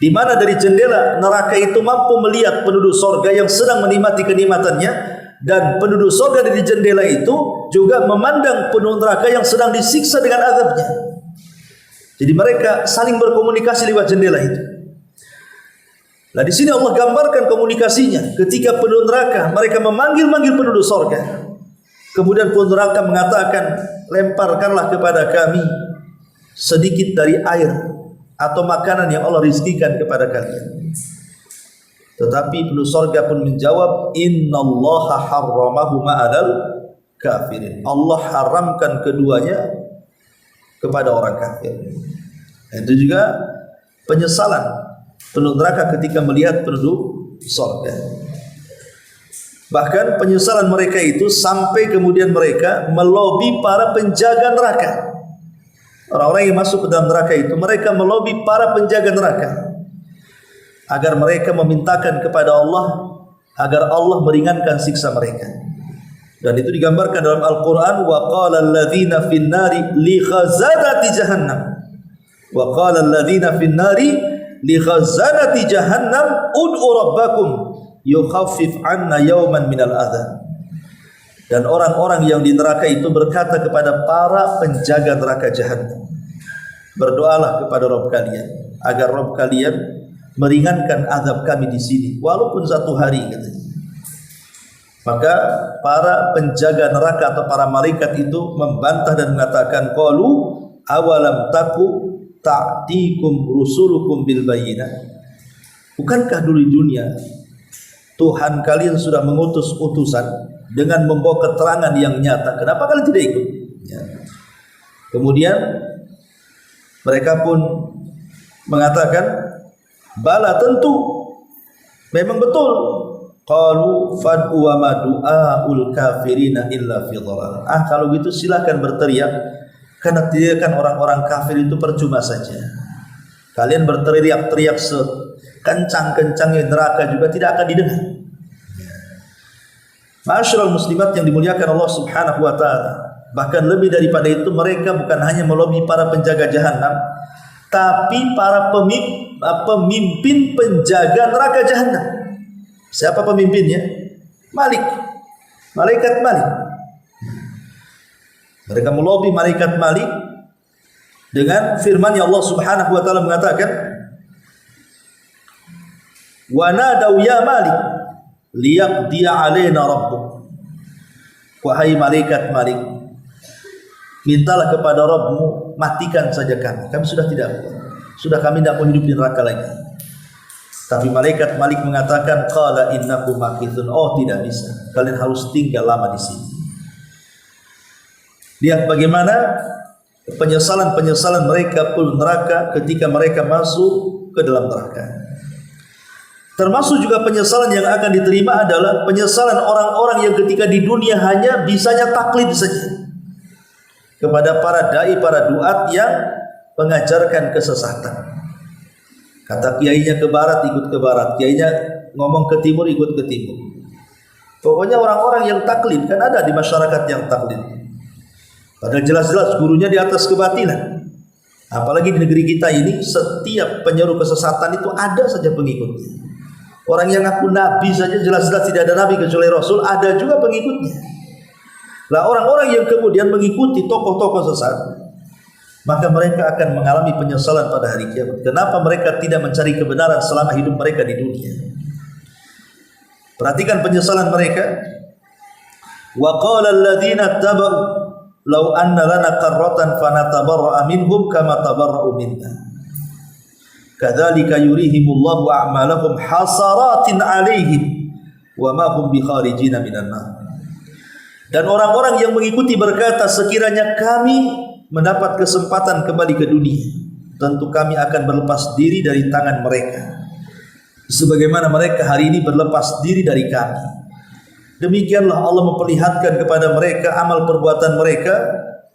di mana dari jendela neraka itu mampu melihat penduduk surga yang sedang menikmati kenikmatannya, dan penduduk surga dari jendela itu juga memandang penduduk neraka yang sedang disiksa dengan azabnya. Jadi mereka saling berkomunikasi lewat jendela itu. Nah, di sini Allah gambarkan komunikasinya ketika penduduk neraka mereka memanggil-manggil penduduk surga. Kemudian penduduk neraka mengatakan, lemparkanlah kepada kami sedikit dari air atau makanan yang Allah rizkikan kepada kalian. Tetapi penduduk surga pun menjawab, innallaha harramahu 'alal kafirin. Allah haramkan keduanya kepada orang kafir. Itu juga penyesalan penduduk neraka ketika melihat penduduk surga. Bahkan penyesalan mereka itu sampai kemudian mereka melobi para penjaga neraka. Orang-orang yang masuk ke dalam neraka itu, mereka melobi para penjaga neraka agar mereka memintakan kepada Allah agar Allah meringankan siksa mereka. Dan itu digambarkan dalam Al-Quran, wa qala alladhina fin nari li khazanati jahannam, wa qala alladhina fin nari li khazanati jahannam ud'u rabbakum yukhaffif 'anna yawman minal adhan. Dan orang-orang yang di neraka itu berkata kepada para penjaga neraka jahannam, berdoalah kepada Rabb kalian agar Rabb kalian meringankan azab kami di sini walaupun satu hari, katanya. Maka para penjaga neraka atau para malaikat itu membantah dan mengatakan, qalu awalam taku ta'tikum rusulukum bil bayyinah. Bukankah dulu di dunia Tuhan kalian sudah mengutus utusan dengan membawa keterangan yang nyata, kenapa kalian tidak ikut? Ya. Kemudian mereka pun mengatakan, bala, tentu, memang betul. Qalu fad'u wa ma du'aul kafirina illa fi dhalal. Kalau gitu silakan berteriak, karena teriakan orang-orang kafir itu percuma saja. Kalian berteriak-teriak sekencang-kencangnya neraka juga tidak akan didengar. Ma'asyiral muslimat yang dimuliakan Allah Subhanahu wa taala. Bahkan lebih daripada itu, mereka bukan hanya melobi para penjaga jahanam, tapi para pemimpin penjaga neraka jahanam. Siapa pemimpinnya? Malaikat Malik. Mereka melobi malaikat Malik dengan firman yang Allah Subhanahu wa taala mengatakan, "Wa nadau ya Malik liyaqdi 'alaina rabbuk." Wahai malaikat Malik, mintalah kepada Rabbmu, matikan saja kami. Kami sudah kami tidak mau hidup di neraka lagi. Tapi malaikat Malik mengatakan, qala innakum makithun. Oh, tidak bisa. Kalian harus tinggal lama di sini. Lihat bagaimana penyesalan mereka pun neraka ketika mereka masuk ke dalam neraka. Termasuk juga penyesalan yang akan diterima adalah penyesalan orang-orang yang ketika di dunia hanya bisanya taklid saja kepada para dai, para duat yang mengajarkan kesesatan. Kata kiainya ke barat, ikut ke barat. Kiainya ngomong ke timur, ikut ke timur. Pokoknya orang-orang yang taklid, kan ada di masyarakat yang taklid. Padahal jelas-jelas gurunya di atas kebatilan. Apalagi di negeri kita ini, setiap penyeru kesesatan itu ada saja pengikutnya. Orang yang ngaku nabi saja jelas-jelas tidak ada nabi kecuali Rasul, ada juga pengikutnya. Lah orang-orang yang kemudian mengikuti tokoh-tokoh sesat, maka mereka akan mengalami penyesalan pada hari kiamat. Kenapa mereka tidak mencari kebenaran selama hidup mereka di dunia? Perhatikan penyesalan mereka. Wa qala alladziina tabau law anna lana qarratan fanatabarra'a minhum kama tabarra'u minna. Kadzalika yurihimullahu a'malahum hasaratin 'alaihim wa ma hum bikharijina minan nar. Dan orang-orang yang mengikuti berkata, sekiranya kami mendapat kesempatan kembali ke dunia, tentu kami akan berlepas diri dari tangan mereka, sebagaimana mereka hari ini berlepas diri dari kami. Demikianlah Allah memperlihatkan kepada mereka amal perbuatan mereka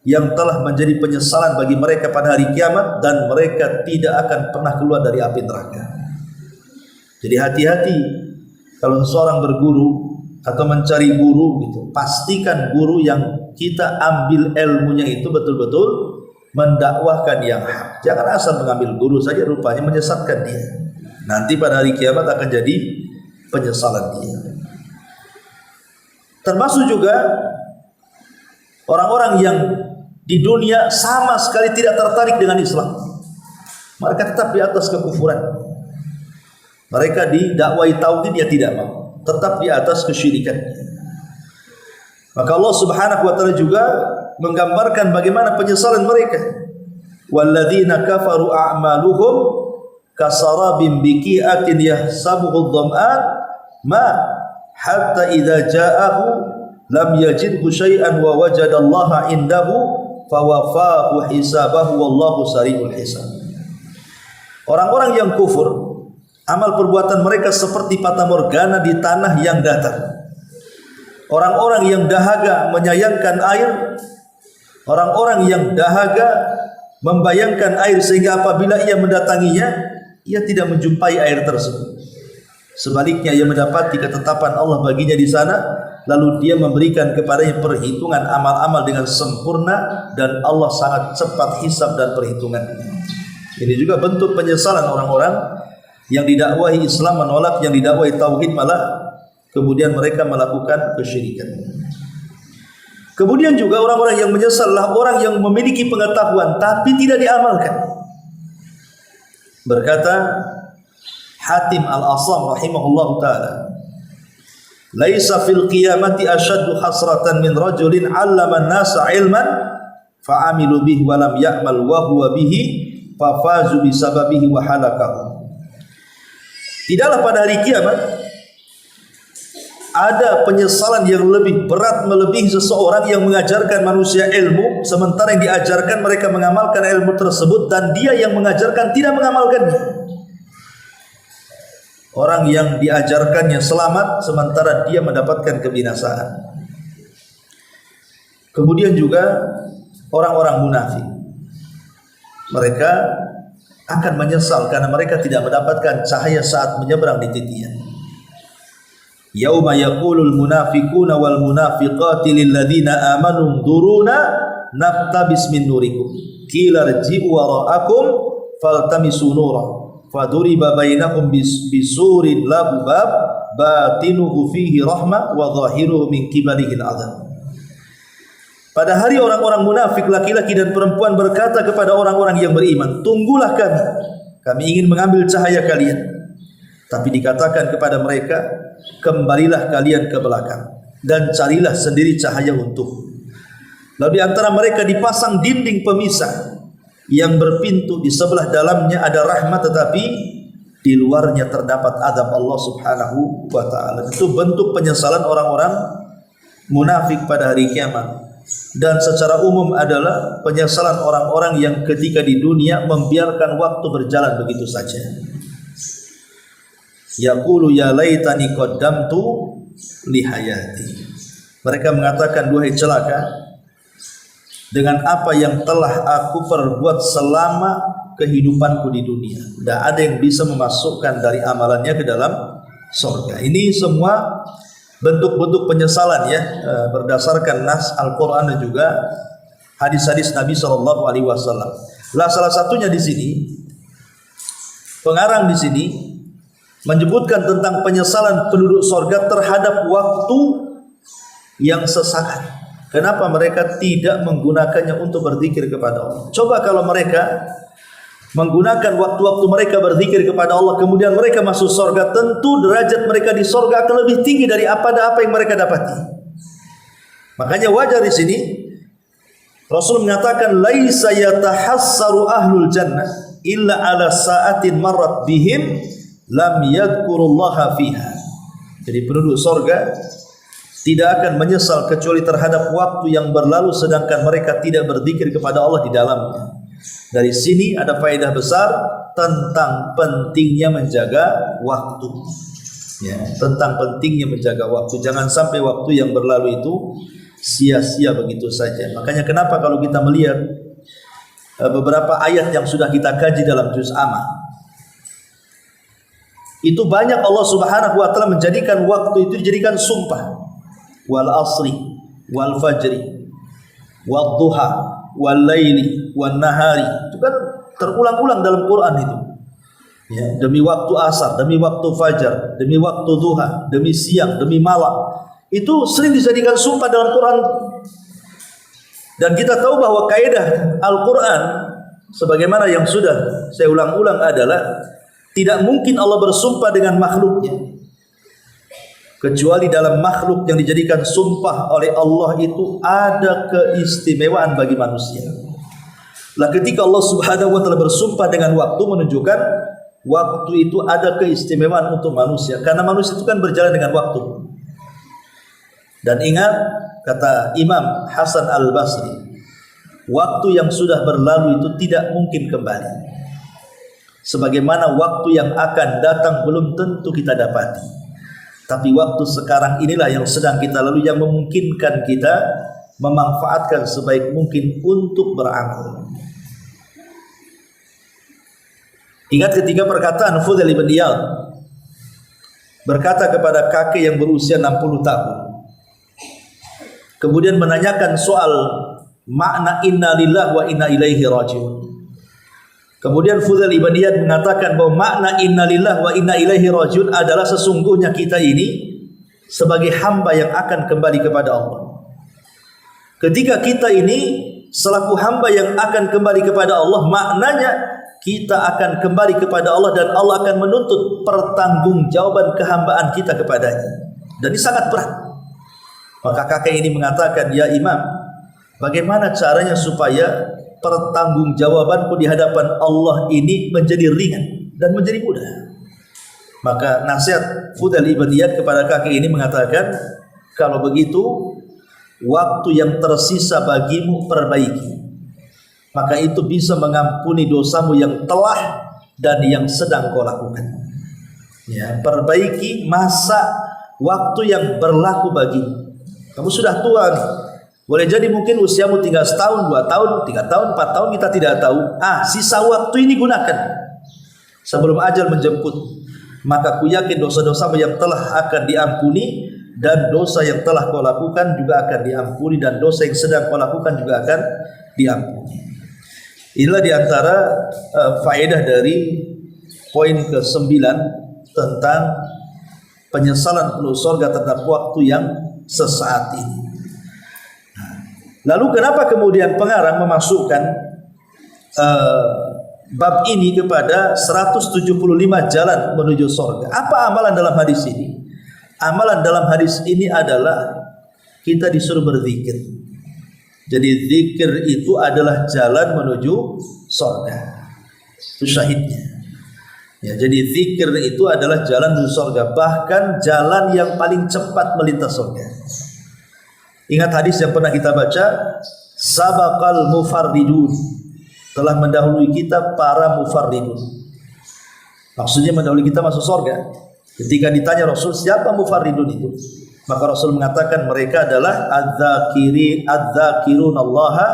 yang telah menjadi penyesalan bagi mereka pada hari kiamat, dan mereka tidak akan pernah keluar dari api neraka. Jadi hati-hati kalau seorang berguru atau mencari guru gitu, pastikan guru yang kita ambil ilmunya itu betul-betul mendakwahkan yang hak. Jangan asal mengambil guru saja, rupanya menyesatkan dia. Nanti pada hari kiamat akan jadi penyesalan dia. Termasuk juga orang-orang yang di dunia sama sekali tidak tertarik dengan Islam. Mereka tetap di atas kekufuran. Mereka didakwai tauhid, dia tidak mau, tetap di atas kesyirikan. Maka Allah Subhanahu wa taala juga menggambarkan bagaimana penyesalan mereka. Walladzina kafaru a'maluhum kasarabin biqi'atin yahsabuhu adh-dhama'an ma hatta idza ja'ahu lam yajidhu syai'an wa wajadallaha indahu fawafahu hisabahu wallahu sari'ul hisab. Orang-orang yang kufur, amal perbuatan mereka seperti fata morgana di tanah yang datar. Orang-orang yang dahaga menyayangkan air, orang-orang yang dahaga membayangkan air sehingga apabila ia mendatanginya, ia tidak menjumpai air tersebut. Sebaliknya ia mendapati ketetapan Allah baginya di sana, lalu dia memberikan kepadanya perhitungan amal-amal dengan sempurna, dan Allah sangat cepat hisab dan perhitungannya. Ini juga bentuk penyesalan orang-orang yang didakwahi Islam menolak, yang didakwahi tauhid malah kemudian mereka melakukan kesyirikan. Kemudian juga orang-orang yang menyesal adalah orang yang memiliki pengetahuan tapi tidak diamalkan. Berkata Hatim Al-Asam rahimahullahu ta'ala, laisa fil qiyamati asyaddu hasratan min rajulin 'allama an-nasa 'ilman fa'amilu bihi wa lam ya'mal wa huwa bihi fafazu bisababihi wa halakahu. Tidaklah pada hari kiamat ada penyesalan yang lebih berat melebihi seseorang yang mengajarkan manusia ilmu, sementara yang diajarkan mereka mengamalkan ilmu tersebut, dan dia yang mengajarkan tidak mengamalkannya. Orang yang diajarkannya selamat, sementara dia mendapatkan kebinasaan. Kemudian juga orang-orang munafik, mereka akan menyesal karena mereka tidak mendapatkan cahaya saat menyeberang di titian. Yauma yaqulul munafiquna wal munafiqati lil ladzina amanu dzuruna naqtabis min nurikum qila rji'u wara'akum faltamisu nura faduriba bainahum bisurin lahu bab batinuhu fihi rahmah wa zahiruhu min qibalihi al-'adzab. Pada hari orang-orang munafik laki-laki dan perempuan berkata kepada orang-orang yang beriman, tunggulah kami ingin mengambil cahaya kalian. Tapi dikatakan kepada mereka, kembalilah kalian ke belakang dan carilah sendiri cahaya untuk. Lalu di antara mereka dipasang dinding pemisah yang berpintu, di sebelah dalamnya ada rahmat tetapi di luarnya terdapat azab Allah Subhanahu wa taala. Itu bentuk penyesalan orang-orang munafik pada hari kiamat. Dan secara umum adalah penyesalan orang-orang yang ketika di dunia membiarkan waktu berjalan begitu saja. Yaqulu ya laitani qaddamtu li hayati. Mereka mengatakan, duhai celaka dengan apa yang telah aku perbuat selama kehidupanku di dunia. Tidak ada yang bisa memasukkan dari amalannya ke dalam surga. Ini semua bentuk-bentuk penyesalan ya, berdasarkan nas Al-Qur'an dan juga hadis-hadis Nabi sallallahu alaihi wasallam. Lah salah satunya di sini pengarang di sini menyebutkan tentang penyesalan penduduk surga terhadap waktu yang sesaat. Kenapa mereka tidak menggunakannya untuk berzikir kepada Allah? Coba kalau mereka menggunakan waktu-waktu mereka berzikir kepada Allah, kemudian mereka masuk surga, tentu derajat mereka di surga akan lebih tinggi dari apa yang mereka dapati. Makanya wajar di sini Rasul mengatakan, laisa yatahassaru ahlul jannah illa ala sa'atin marrat bihim lam yadhkurullaha fiha. Jadi penduduk surga tidak akan menyesal kecuali terhadap waktu yang berlalu sedangkan mereka tidak berzikir kepada Allah di dalamnya. Dari sini ada faedah besar tentang pentingnya menjaga waktu. Ya, tentang pentingnya menjaga waktu. Jangan sampai waktu yang berlalu itu sia-sia begitu saja. Makanya kenapa kalau kita melihat beberapa ayat yang sudah kita kaji dalam juz Amma, itu banyak Allah Subhanahu wa taala menjadikan waktu itu dijadikan sumpah. Wal asri wal fajri wad duha wal laili wan nahari. Itu kan terulang-ulang dalam Quran itu. Ya, demi waktu asar, demi waktu fajar, demi waktu duha, demi siang, demi malam. Itu sering dijadikan sumpah dalam Quran. Dan kita tahu bahwa kaidah Al-Quran sebagaimana yang sudah saya ulang-ulang adalah tidak mungkin Allah bersumpah dengan makhluknya, kecuali dalam makhluk yang dijadikan sumpah oleh Allah itu ada keistimewaan bagi manusia. Lah ketika Allah Subhanahu wa taala bersumpah dengan waktu, menunjukkan waktu itu ada keistimewaan untuk manusia, karena manusia itu kan berjalan dengan waktu. Dan ingat kata Imam Hasan Al-Basri, waktu yang sudah berlalu itu tidak mungkin kembali. Sebagaimana waktu yang akan datang belum tentu kita dapati. Tapi waktu sekarang inilah yang sedang kita lalui yang memungkinkan kita memanfaatkan sebaik mungkin untuk beramal. Ingat ketika perkataan Fudail bin Iyad berkata kepada kakek yang berusia 60 tahun, kemudian menanyakan soal makna inna lillahi wa inna ilaihi raji'un. Kemudian Fudail bin Iyad mengatakan bahwa makna inna lillahi wa inna ilaihi raji'un adalah sesungguhnya kita ini sebagai hamba yang akan kembali kepada Allah. Ketika kita ini selaku hamba yang akan kembali kepada Allah, maknanya kita akan kembali kepada Allah dan Allah akan menuntut pertanggungjawaban kehambaan kita kepadanya. Dan ini sangat berat. Maka kakek ini mengatakan, ya Imam, bagaimana caranya supaya pertanggungjawabanku di hadapan Allah ini menjadi ringan dan menjadi mudah? Maka nasihat Fudail bin Iyad kepada kakek ini mengatakan, kalau begitu waktu yang tersisa bagimu perbaiki, maka itu bisa mengampuni dosamu yang telah dan yang sedang kau lakukan. Ya, perbaiki masa waktu yang berlaku bagimu. Kamu sudah tua nih, boleh jadi mungkin usiamu tinggal setahun, 2 tahun, 3 tahun, 4 tahun, kita tidak tahu. Sisa waktu ini gunakan sebelum ajal menjemput. maka ku yakin dosa-dosa yang telah akan diampuni, dan dosa yang telah kau lakukan juga akan diampuni, dan dosa yang sedang kau lakukan juga akan diampuni. Inilah diantara faedah dari poin ke-9 tentang penyesalan penduduk surga terhadap waktu yang sesaat ini. Lalu kenapa kemudian pengarang memasukkan bab ini kepada 175 jalan menuju surga? Apa amalan dalam hadis ini? Amalan dalam hadis ini adalah kita disuruh berzikir. Jadi zikir itu adalah jalan menuju surga. Itu syahidnya. Ya, jadi zikir itu adalah jalan menuju surga, bahkan jalan yang paling cepat melintas surga. Ingat hadis yang pernah kita baca, sabaqal mufarridun, telah mendahului kita para mufarridun. Maksudnya mendahului kita masuk surga. Ketika ditanya Rasul, siapa mufarridun itu? Maka Rasul mengatakan mereka adalah adzzakirunallaha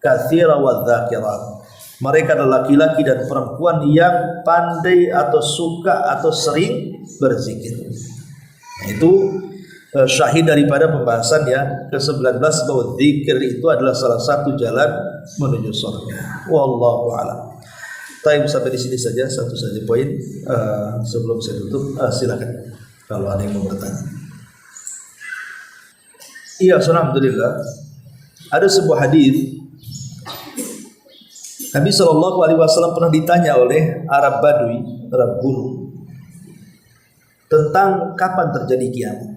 katsira wadzakirat. Mereka adalah laki-laki dan perempuan yang pandai atau suka atau sering berzikir. Nah, itu syahid daripada pembahasan yang ke-19 bahwa zikir itu adalah salah satu jalan menuju surga. Wallahu a'lam. Time sampai di sini saja, satu saja poin sebelum saya tutup. Silakan kalau ada yang mau bertanya. Iya, alhamdulillah. Ada sebuah hadis Nabi SAW pernah ditanya oleh Arab Badui, Arab gunung, tentang kapan terjadi kiamat.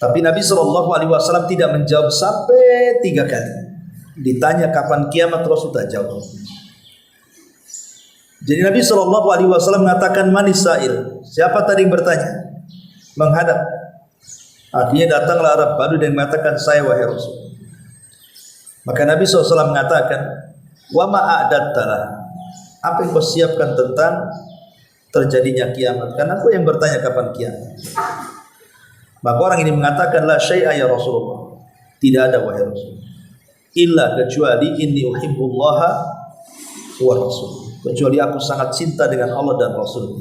Tapi Nabi SAW tidak menjawab sampai 3 kali. Ditanya kapan kiamat, Rasul tak jawab. Jadi Nabi SAW mengatakan, manisail, siapa tadi yang bertanya? Menghadap. Akhirnya datanglah Arab Badui dan mengatakan, saya wahai Rasul. Maka Nabi SAW mengatakan, wa ma'adattalah, apa yang kau siapkan tentang terjadinya kiamat? Karena aku yang bertanya kapan kiamat. Maka orang ini mengatakan, la syai'a ya Rasulullah, tidak ada wahai Rasul, illa kecuali inni uhibbullaha wa rasul, kecuali aku sangat cinta dengan Allah dan Rasul.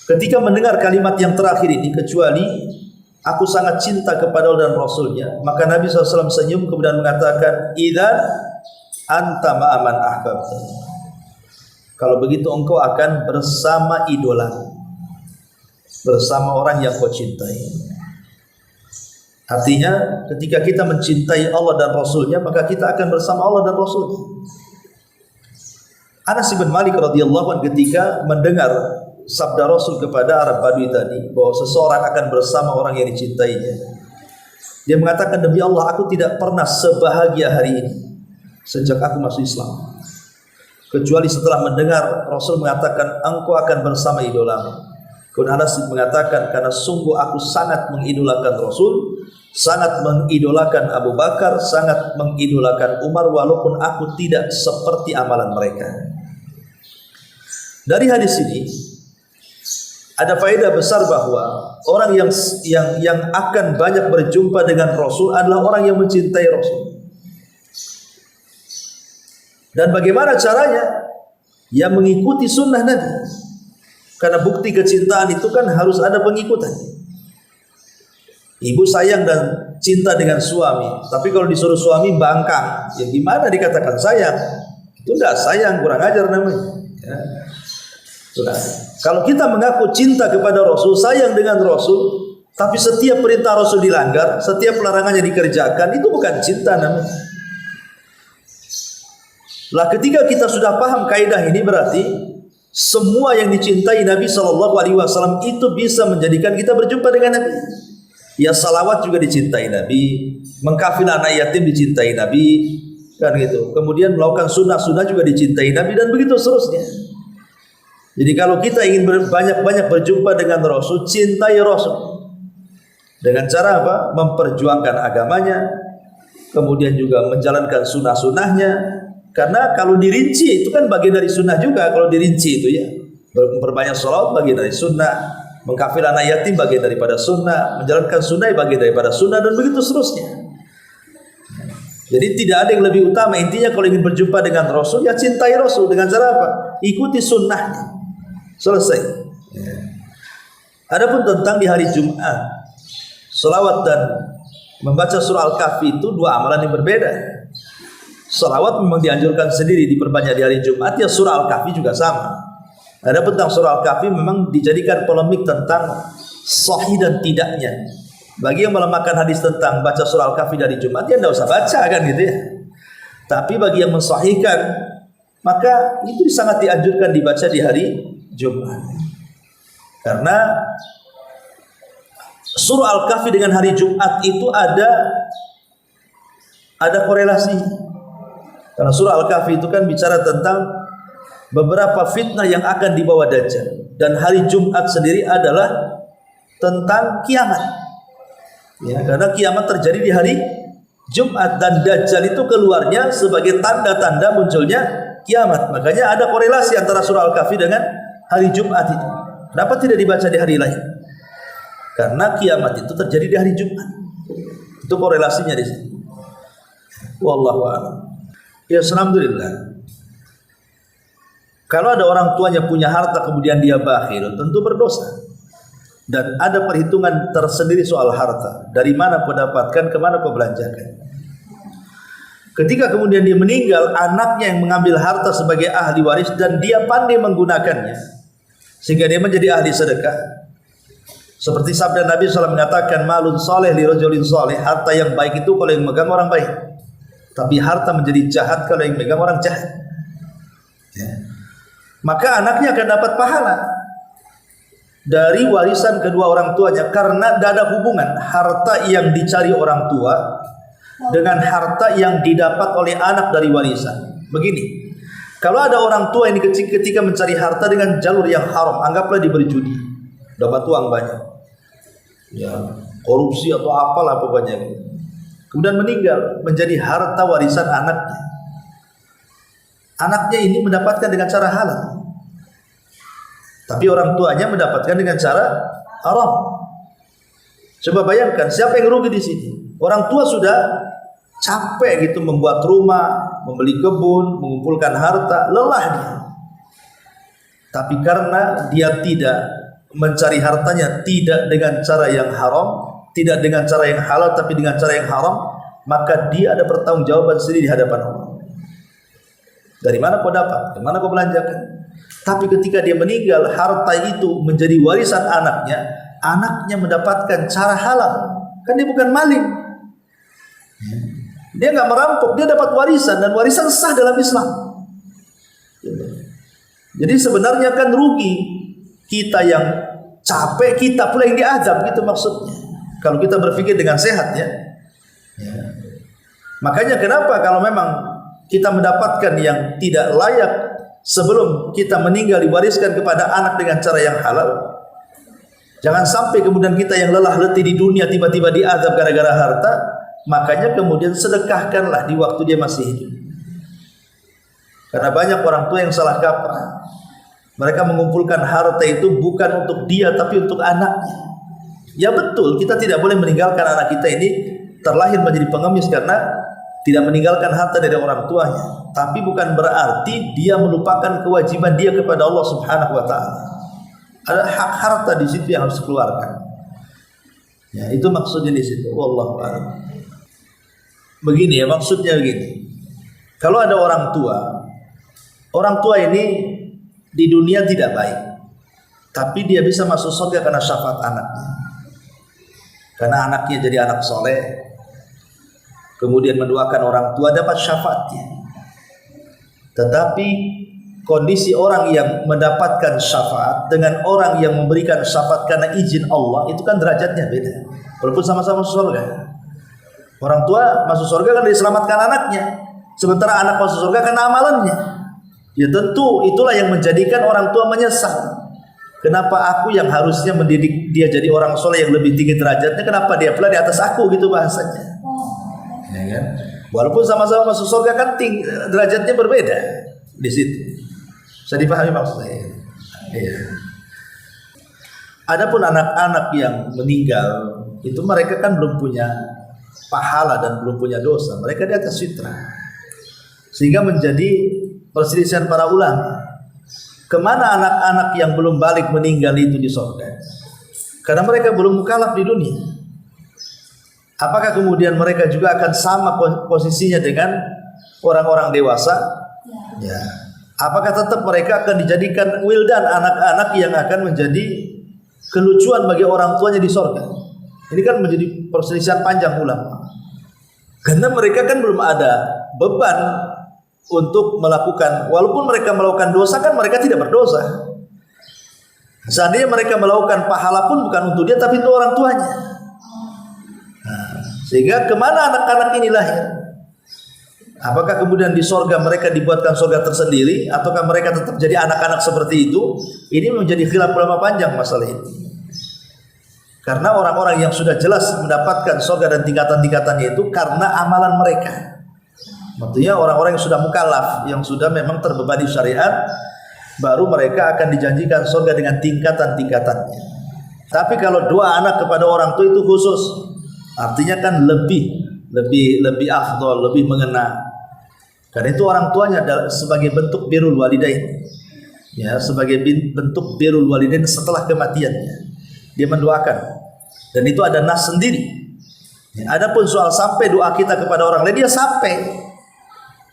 Ketika mendengar kalimat yang terakhir ini, kecuali aku sangat cinta kepada Allah dan Rasulnya, maka Nabi SAW senyum kemudian mengatakan, idzan anta ma'aman ahbabta, kalau begitu engkau akan bersama idola, bersama orang yang kau cintai. Artinya ketika kita mencintai Allah dan Rasulnya, maka kita akan bersama Allah dan Rasulnya. Anas bin Malik radhiyallahu anhu ketika mendengar sabda Rasul kepada Arab Badui tadi, bahwa seseorang akan bersama orang yang dicintainya, dia mengatakan, demi Allah aku tidak pernah sebahagia hari ini sejak aku masuk Islam, kecuali setelah mendengar Rasul mengatakan engkau akan bersama idolamu. Kemudian Anas mengatakan, karena sungguh aku sangat mengidolakan Rasul, sangat mengidolakan Abu Bakar, sangat mengidolakan Umar, walaupun aku tidak seperti amalan mereka. Dari hadis ini ada faedah besar bahwa orang yang akan banyak berjumpa dengan Rasul adalah orang yang mencintai Rasul. Dan bagaimana caranya? Ya mengikuti sunnah Nabi. Karena bukti kecintaan itu kan harus ada pengikutan. Ibu sayang dan cinta dengan suami, tapi kalau disuruh suami bangkang, ya gimana dikatakan sayang? Itu enggak sayang, kurang ajar namanya. Ya. Sudah. Kalau kita mengaku cinta kepada Rasul, sayang dengan Rasul, tapi setiap perintah Rasul dilanggar, setiap larangannya dikerjakan, itu bukan cinta namanya. Lah ketika kita sudah paham kaidah ini, berarti semua yang dicintai Nabi SAW itu bisa menjadikan kita berjumpa dengan Nabi. Ya salawat juga dicintai Nabi, mengkafil anak yatim dicintai Nabi, kan gitu. Kemudian melakukan sunnah-sunnah juga dicintai Nabi, dan begitu seterusnya. Jadi kalau kita ingin banyak-banyak berjumpa dengan Rasul, cintai Rasul. Dengan cara apa? Memperjuangkan agamanya, kemudian juga menjalankan sunnah-sunnahnya. Karena kalau dirinci itu kan bagian dari sunnah juga. Kalau dirinci itu ya, memperbanyak sholawat bagian dari sunnah, mengkafil anak yatim bagian daripada sunnah, menjalankan sunnah bagian daripada sunnah, dan begitu seterusnya. Jadi tidak ada yang lebih utama. Intinya kalau ingin berjumpa dengan Rasul, ya cintai Rasul. Dengan cara apa? Ikuti sunnahnya. Selesai. Adapun tentang di hari Jumat, selawat dan membaca surah Al-Kahfi itu dua amalan yang berbeda. Selawat memang dianjurkan sendiri diperbanyak di hari Jumat, ya surah Al-Kahfi juga sama. Adapun tentang surah Al-Kahfi memang dijadikan polemik tentang sahih dan tidaknya. Bagi yang melemahkan hadis tentang baca surah Al-Kahfi dari Jumat, ya tidak usah baca kan gitu ya. Tapi bagi yang mensahihkan, maka itu sangat dianjurkan dibaca di hari Jumat. Karena surah Al-Kahfi dengan hari Jumat itu ada korelasi. Karena surah Al-Kahfi itu kan bicara tentang beberapa fitnah yang akan dibawa Dajjal, dan hari Jumat sendiri adalah tentang kiamat. Ya, karena kiamat terjadi di hari Jumat dan Dajjal itu keluarnya sebagai tanda-tanda munculnya kiamat. Makanya ada korelasi antara surah Al-Kahfi dengan hari Jumat itu. Kenapa tidak dibaca di hari lain? Karena kiamat itu terjadi di hari Jumat. Itu korelasinya di sini. Wallahu a'lam. Ya, alhamdulillah. Kalau ada orang tuanya punya harta kemudian dia bakhil, tentu berdosa. Dan ada perhitungan tersendiri soal harta. Dari mana kau dapatkan, kemana kau belanjakan. Ketika kemudian dia meninggal, anaknya yang mengambil harta sebagai ahli waris dan dia pandai menggunakannya, sehingga dia menjadi ahli sedekah. Seperti sabda Nabi SAW mengatakan, malun soleh li rajulin soleh. Harta yang baik itu kalau yang megang orang baik. Tapi harta menjadi jahat kalau yang megang orang jahat. Ya. Maka anaknya akan dapat pahala dari warisan kedua orang tuanya, karena tidak ada hubungan harta yang dicari orang tua dengan harta yang didapat oleh anak dari warisan. Begini, kalau ada orang tua ini ketika mencari harta dengan jalur yang haram, anggaplah diberi judi, dapat uang banyak, ya korupsi atau apalah pokoknya, kemudian meninggal, menjadi harta warisan anaknya. Anaknya ini mendapatkan dengan cara halal, tapi orang tuanya mendapatkan dengan cara haram. Coba bayangkan siapa yang rugi di sini? Orang tua sudah capek gitu membuat rumah, membeli kebun, mengumpulkan harta, lelah dia. Tapi karena dia tidak mencari hartanya tidak dengan cara yang haram, tidak dengan cara yang halal, tapi dengan cara yang haram, maka dia ada pertanggungjawaban sendiri di hadapan Allah. Dari mana kau dapat? Kemana kau belanjakan? Tapi ketika dia meninggal, harta itu menjadi warisan anaknya. Anaknya mendapatkan cara halal. Kan dia bukan maling. Dia nggak merampok, dia dapat warisan, dan warisan sah dalam Islam. Jadi sebenarnya kan rugi kita yang capek, kita pula yang diazab, gitu maksudnya. Kalau kita berpikir dengan sehat ya. Makanya kenapa kalau memang kita mendapatkan yang tidak layak sebelum kita meninggal diwariskan kepada anak dengan cara yang halal. Jangan sampai kemudian kita yang lelah letih di dunia tiba-tiba diazab gara-gara harta. Makanya kemudian sedekahkanlah di waktu dia masih hidup. Karena banyak orang tua yang salah kaprah. Mereka mengumpulkan harta itu bukan untuk dia tapi untuk anaknya. Ya betul, kita tidak boleh meninggalkan anak kita ini terlahir menjadi pengemis karena tidak meninggalkan harta dari orang tuanya. Tapi bukan berarti dia melupakan kewajiban dia kepada Allah Subhanahu wa taala. Ada hak harta di situ yang harus dikeluarkan. Ya, itu maksudnya di situ. Wallahu a'lam. Begini ya, maksudnya begini. Kalau ada orang tua ini di dunia tidak baik, tapi dia bisa masuk surga karena syafaat anaknya. Karena anaknya jadi anak soleh, kemudian mendoakan orang tua, dapat syafaatnya. Tetapi kondisi orang yang mendapatkan syafaat dengan orang yang memberikan syafaat karena izin Allah, itu kan derajatnya beda. Walaupun sama-sama surga. Orang tua masuk surga kan diselamatkan anaknya, sementara anak masuk surga karena amalannya. Ya tentu itulah yang menjadikan orang tua menyesal. Kenapa aku yang harusnya mendidik dia jadi orang soleh yang lebih tinggi derajatnya, kenapa dia pula di atas aku, gitu bahasanya. Ya kan? Walaupun sama-sama masuk surga kan derajatnya berbeda di situ. Bisa dipahami maksud saya? Iya. Adapun anak-anak yang meninggal itu mereka kan belum punya pahala dan belum punya dosa, mereka di atas fitrah. Sehingga menjadi perselisihan para ulama. Kemana anak-anak yang belum balik meninggal itu di surga? Karena mereka belum mukallaf di dunia. Apakah kemudian mereka juga akan sama posisinya dengan orang-orang dewasa? Ya. Apakah tetap mereka akan dijadikan wildan, anak-anak yang akan menjadi kelucuan bagi orang tuanya di surga? Ini kan menjadi perselisihan panjang ulama. Karena mereka kan belum ada beban untuk melakukan, walaupun mereka melakukan dosa kan mereka tidak berdosa. Seandainya mereka melakukan pahala pun bukan untuk dia tapi untuk orang tuanya. Sehingga kemana anak-anak ini lahir? Apakah kemudian di sorga mereka dibuatkan sorga tersendiri, ataukah mereka tetap jadi anak-anak seperti itu? Ini menjadi khilaf ulama panjang masalah ini. Karena orang-orang yang sudah jelas mendapatkan sorga dan tingkatan-tingkatannya itu karena amalan mereka. Maksudnya orang-orang yang sudah mukallaf, yang sudah memang terbebani syariat, baru mereka akan dijanjikan surga dengan tingkatan-tingkatannya. Tapi kalau dua anak kepada orang tua itu khusus, artinya kan lebih afdol, lebih mengena. Karena itu orang tuanya sebagai bentuk birrul walidain, ya, sebagai bentuk birrul walidain setelah kematiannya, dia mendoakan, dan itu ada nas sendiri. Ya, adapun soal sampai doa kita kepada orang lain, dia sampai.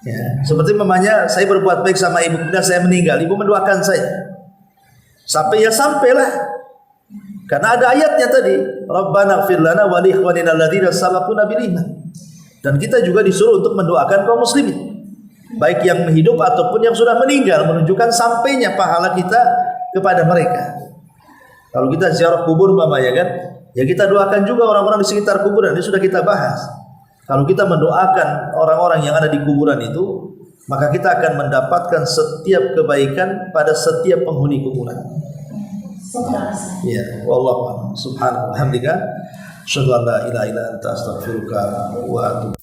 Ya, seperti mamanya, saya berbuat baik sama ibu, kemudian saya meninggal, ibu mendoakan saya. Sampai ya sampailah. Karena ada ayatnya tadi, Rabbana ighfir lana wa li ikhwanina alladzina sabaquna bil iman. Dan kita juga disuruh untuk mendoakan kaum muslimin, baik yang hidup ataupun yang sudah meninggal, menunjukkan sampainya pahala kita kepada mereka. Kalau kita ziarah kubur mamanya kan, ya kita doakan juga orang-orang di sekitar kuburan. Ini sudah kita bahas. Kalau kita mendoakan orang-orang yang ada di kuburan itu, maka kita akan mendapatkan setiap kebaikan pada setiap penghuni kuburan. Ya, wallahu a'lam. Subhanallah, alhamdulillah, asyhadu an la ilaha illa anta, astaghfiruka wa atubu